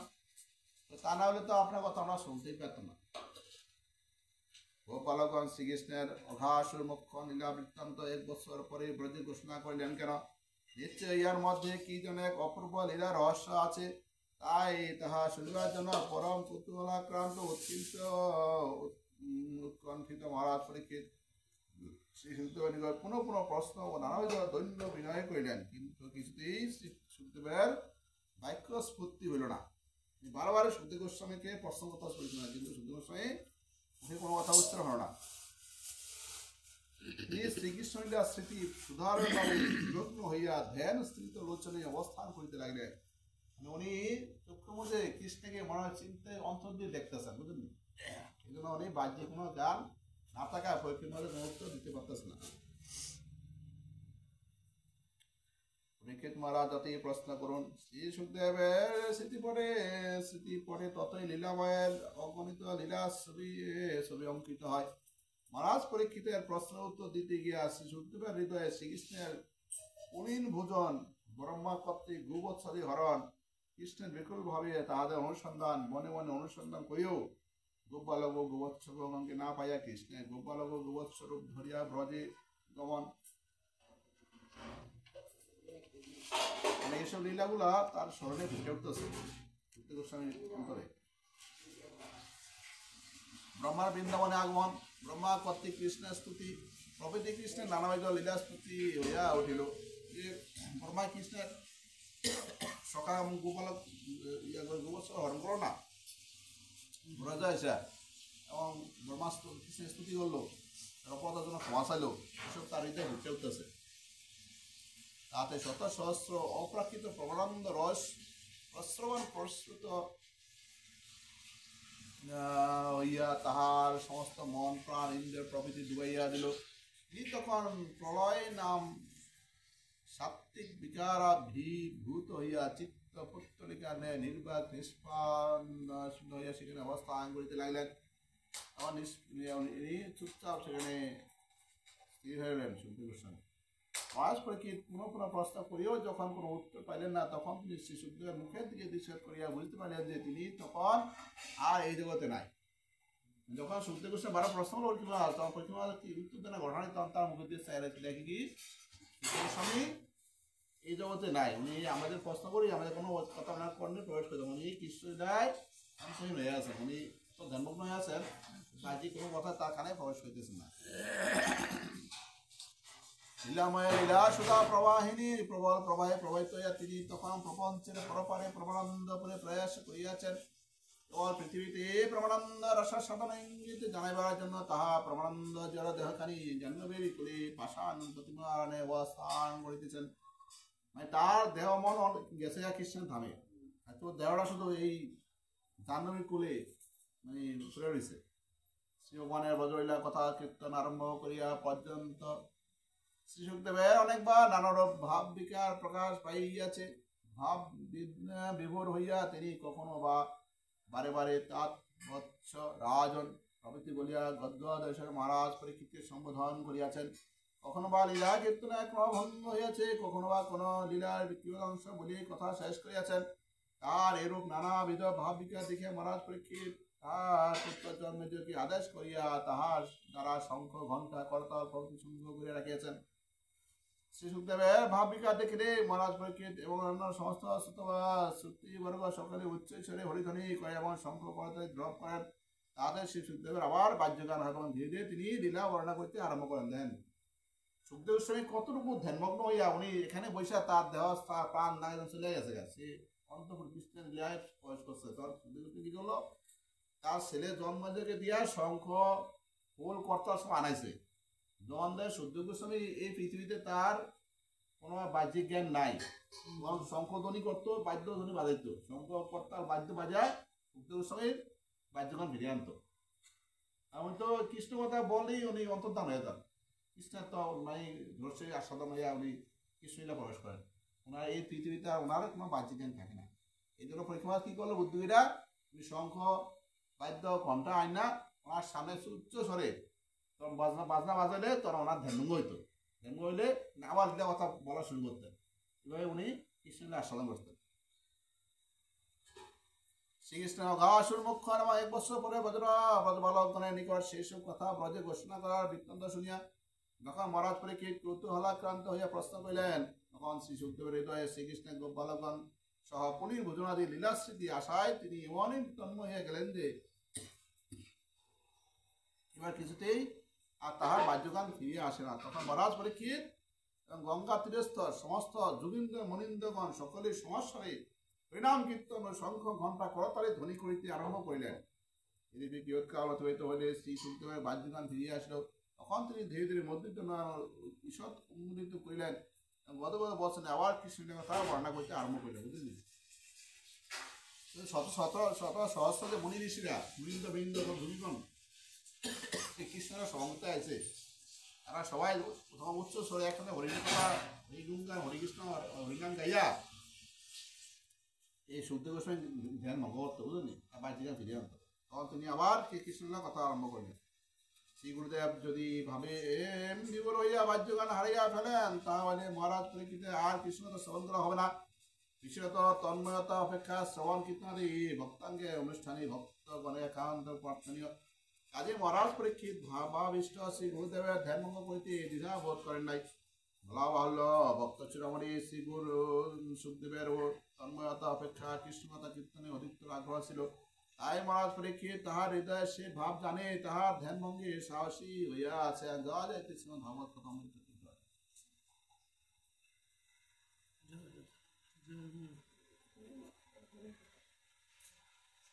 তা না হলে তো আপনার কথা আমরা শুনতেই পেতাম না। গোপালগণ শ্রীকৃষ্ণের অঘাসুর মুখ্য লীলা বৃত্তান্ত 1 বছর পরে ব্রজে ঘোষণা করিলেন কেন? নিশ্চয় ইহার মধ্যে কি যেন এক অপূর্ব লীলা রহস্য আছে, তাই তাহা শুনিবার জন্য পরম কুতূহলাক্রান্ত উৎকণ্ঠিত মহারাজ পরীক্ষিত শ্রী সুখদেবের নিকট পুনঃ পুনঃ প্রশ্ন ও নানাবিধ দৈন্য বিনয় করিলেন, কিন্তু কিছুতেই শ্রী সুখদেবের বাক্য স্ফূর্তি হইল না। বারবার সুখদেব গোস্বামীকে প্রশ্ন কথা শুনিল না, কিন্তু সুখদেব গোস্বামী মুখে কোনো কথা উচ্চারণ হল না। শ্রীকৃষ্ণ লীলা স্মৃতি সুধারণভাবে বিলগ্ন হইয়া ধ্যান স্থিত লোচনে অবস্থান করিতে লাগলেন। উনি চক্ষুর মধ্যে কৃষ্ণকে মনে হয় চিন্তায় অন্তর দিয়ে দেখতেছেন, বুঝলেন? এই জন্য উনি বাহ্যিক কোনো গান না থাকা পরীক্ষার মধ্যে মুহূর্ত দিতে পারতেছে না। পরীক্ষিত মহারাজ যতই প্রশ্ন করুন, শ্রী সুখদেবের স্মৃতি পড়ে ততই লীলাময়ের অগণিত লীলা ছবি অঙ্কিত হয়। মহারাজ পরীক্ষিতের প্রশ্ন উত্তর দিতে গিয়া শ্রী সুখদেবের হৃদয়ে শ্রীকৃষ্ণের পুরীন ভোজন, ব্রহ্মা কর্তৃক গোবৎসাদি হরণ, কৃষ্ণের বিকুল ভাবে তাহাদের অনুসন্ধান মনে মনে অনুসন্ধান করিও গোপালক ও গোবৎসকে না পাইয়া কৃষ্ণের গোপালক ও গোবৎস্বরূপ ধরিয়া ব্রজে গমন, মানে এইসব লীলাগুলা তার স্মরণে ফুটে উঠতেছে সুখদেব গোস্বামীর অন্তরে। ব্রহ্মার বৃন্দাবনে আগমন, ব্রহ্মা কর্তৃক কৃষ্ণের স্তুতি প্রভৃতি কৃষ্ণের নানাবিধ লীলা স্তুতি হইয়া উঠিল। যে ব্রহ্মা কৃষ্ণের সখা গোপালক গোবৎস হরণ করো না ব্রজা এসে, এবং ব্রহ্মা কৃষ্ণের স্তুতি করলো, তার অপরাধের জন্য ক্ষমা চাইলো, এসব তার হৃদয়ে ফুটে উঠতেছে। তাতে শত সহস্র অপ্রাকৃত প্রবলানন্দ রস প্রশ্রবণ প্রস্তুত হইয়া তাহার সমস্ত মন প্রাণ ইন্দ্রের প্রভৃতি ডুবাইয়া দিল। তিনি তখন প্রলয় নাম সাত্ত্বিক বিকারাভিভূত হইয়া চিত্ত পুত্তলিকা নির্বাক নিষ্পান হইয়া সেখানে অবস্থান করিতে লাগলেন। তখন চুপচাপ সেখানে স্থির হইলেন সুখদেব গোস্বামী। মহারাজ পরীক্ষিত পুনঃ পুনঃ প্রস্তাব করিয়াও যখন কোনো উত্তর পাইলেন না, তখন তিনি শ্রী সুখদেবের মুখের দিকে দৃষ্টি করিয়া বুঝতে পারলেন যে তিনি তখন আর এই জগতে নাই। যখন সুখদেব গোস্বামী বারো প্রশ্ন করছিল তখন পরীক্ষা কি উত্তর দেনা ঘটনা, তখন তার মুখের দিয়ে চাই রয়েছে দেখি কি সুখদেব গোস্বামী এই জগতে নাই। উনি আমাদের প্রশ্ন করি আমাদের কোনো কথা ওনার কর্ণে প্রবেশ করে, উনি কৃষ্ণ দেয় অন্তহীন হয়ে আছেন, উনি তো ধ্যানমগ্ন হয়ে আছেন, বাহ্যি কোনো কথা তার কানে প্রবেশ করতেছেন না। লীলাময় লীলা সুধা প্রবাহিনী প্রবল প্রবাহে প্রবাহিত হইয়া তিনি তখন প্রপঞ্চের পরপারে প্রবলানন্দপুরে প্রয়াস করিয়াছেন। কেবল পৃথিবীতে প্রমানন্দ রস সাধন ইঙ্গিত জানাইবার জন্য তাহা প্রমানন্দ জড় দেহখানি জাহ্নবীর কুলে পাষাণ প্রতিমারণে অবস্থান করিতেছেন। মানে তার দেহ মন গেছে কৃষ্ণের ধামে, তো দেহটা শুধু এই জাহ্নবীর কুলে মানে পড়ে রয়েছে। শ্রী ভগবানের বজরৈলা কথা কীর্তন আরম্ভ করিয়া পর্যন্ত শ্রী সুখদেবের অনেকবার নানারূপ ভাব বিকার প্রকাশ পাইয়াছে। ভাব বিভোর হইয়া তিনি কখনো বা বারে বারে তাৎ বৎস রাজন প্রভৃতি বলিয়া গদ্গদ এসে মহারাজ পরীক্ষিতকে সম্বোধন করিয়াছেন। কখনো বা লীলা কীর্তনে ক্রমভঙ্গ হইয়াছে, কখনো বা কোন লীলার বিক্রিয়াংশ বলিয়া কথা শেষ করিয়াছেন। তার এরূপ নানাবিধ ভাব বিকার দেখিয়া মহারাজ পরীক্ষিত তাহার পুত্রজন্মেজকে আদেশ করিয়া তাহার দ্বারা শঙ্খ ঘণ্টা করতাল প্রভৃতি সংগ্রহ করিয়া রাখিয়াছেন। শ্রী সুখদেবের ভাব বিকার দেখিলে মহারাজ পরীক্ষিত এবং অন্য সমস্ত শ্রুতিবর্গ সকলে উচ্চ স্বরে হরিধ্বনি করে এবং শঙ্খ করতাল ড্রপ করেন। তাদের শ্রী সুখদেবের আবার বাহ্যগান হয় এবং ধীরে ধীরে তিনি লীলা বর্ণনা করতে আরম্ভ করেন। দেন সুখদেব স্বামী কতটুকু ধ্যানমগ্ন হইয়া উনি এখানে বৈশা তার দেহ প্রাণ না চলে গেছে, সে অন্তপুর কৃষ্ণের লীলায় প্রবেশ করছে। তখন সুখদেব কি করলো, তার ছেলে জন্মজকে দিয়া শঙ্খ ফুল করতাল সব আনাইছে। জন্মের সূর্য গোস্বামী এই পৃথিবীতে তার কোনো বাহ্যিক জ্ঞান নাই, শঙ্খধ্বনি করতো, বাদ্যধ্বনি বাজাইত, শঙ্খ করতাল বাদ্য বাজায় সূর্য গোস্বামীর বাদ্যগান ফিরিয়ে আনতো। আমি তো কৃষ্ণ কথা বলেই উনি অন্তর্ধান হয়ে যান, কৃষ্ণের তো মানে ধর্ষে আস্বাদন হইয়া উনি কৃষ্ণলীলা প্রবেশ করেন। ওনার এই পৃথিবীতে ওনার কোনো বাহ্যিক জ্ঞান থাকে না। এই জন্য পরীক্ষা কি করলো বুদ্ধিরা, উনি শঙ্খ বাদ্য ঘন্টা আইনা ওনার সামনে উচ্চ স্বরে তখন বাজনা বাজালে তখন ওনার ধ্যানভঙ্গ হইতো। ধ্যানভঙ্গ হইলে আবার লীলা কথা বলা শুরু করতেন। এভাবে উনি কৃষ্ণলীলা আস্বাদন করতেন। শ্রীকৃষ্ণ অঘাসুর মুখ্য নামা 1 বছর পরে ব্রজবালকগণের নিকট সেইসব কথা ব্রজে ঘোষণা করার বৃত্তান্ত শুনিয়া যখন মহারাজ পরীক্ষিত কৌতূহলাক্রান্ত হইয়া প্রশ্ন করিলেন, তখন শ্রী সুখদেবের হৃদয়ে শ্রীকৃষ্ণের গোপালগণ সহ পুলির ভোজনাদি লীলাস্মৃতি আশায় তিনি এমনই তন্ময় হইয়া গেলেন যে এবার কিছুতেই আর তাহার বাহ্যগান ফিরিয়ে আসে না। তখন মহারাজ পরীক্ষিত এবং গঙ্গা তীরস্থ সমস্ত যোগীন্দ্র মনীন্দ্রগণ সকলের সমস্যারে হরিনাম কীর্তন ও শঙ্খ ঘণ্টা করতালে ধ্বনি করিতে আরম্ভ করিলেন। এদিকে কিয়ৎকাল অতিবাহিত হইলে শ্রী সুখদেবের বাহ্যগান ফিরিয়ে আসিল। তখন তিনি ধীরে ধীরে মন্দির ঈষৎ উন্মোদিত করিলেন এবং গদগদ বচনে আবার কৃষ্ণের কথা বর্ণনা করতে আরম্ভ করিলেন। বুঝলেন, শত শত শত সহস্র যে মুনি ঋষিরা মুনিন্দ বৃন্দ ধুমিগণ কৃষ্ণের সমতে আছে, তারা সবাই প্রথম উচ্চ স্বরে একসাথে হরিণের কথা হরিগুণগান হরিকৃষ্ণ হরিগান গাইয়া এই সুখদেব গোস্বামী ধ্যান ভঙ্গ করতো। বুঝলেন, আবার যেখানে ফিরে আনতো। তখন তিনি আবার কৃষ্ণের কথা আরম্ভ করলেন। শ্রী গুরুদেব যদি ভাবে বিবর হইয়া বাহ্যগান হারাইয়া ফেলেন, তাহলে মহারাজ পরীক্ষিতে আর কৃষ্ণ শ্রবণ করা হবে না। বিশেষত তন্ময়তা অপেক্ষা শ্রবণ কীর্তনাদি ভক্তাঙ্গে অনুষ্ঠানে ভক্তগণে একান্ত প্রার্থনীয়। কাজে মহারাজ পরীক্ষিত ভাবাবিষ্ট শ্রী গুরুদেবের ধ্যান ভঙ্গ করিতে দ্বিধা বোধ করেন নাই। বলা বাহুল্য ভক্ত শিরোমণি শ্রী গুরু সুখদেবের ও তন্ময়তা অপেক্ষা কৃষ্ণকথা কীর্তনে অধিকতর আগ্রহ ছিল। তাই মহারাজ পরীক্ষিত তাহার হৃদয়ে সে ভাব জানে তাহার ধ্যান ভঙ্গে সাহসী হইয়া আছে। জয় কৃষ্ণ ভাগবত কথা।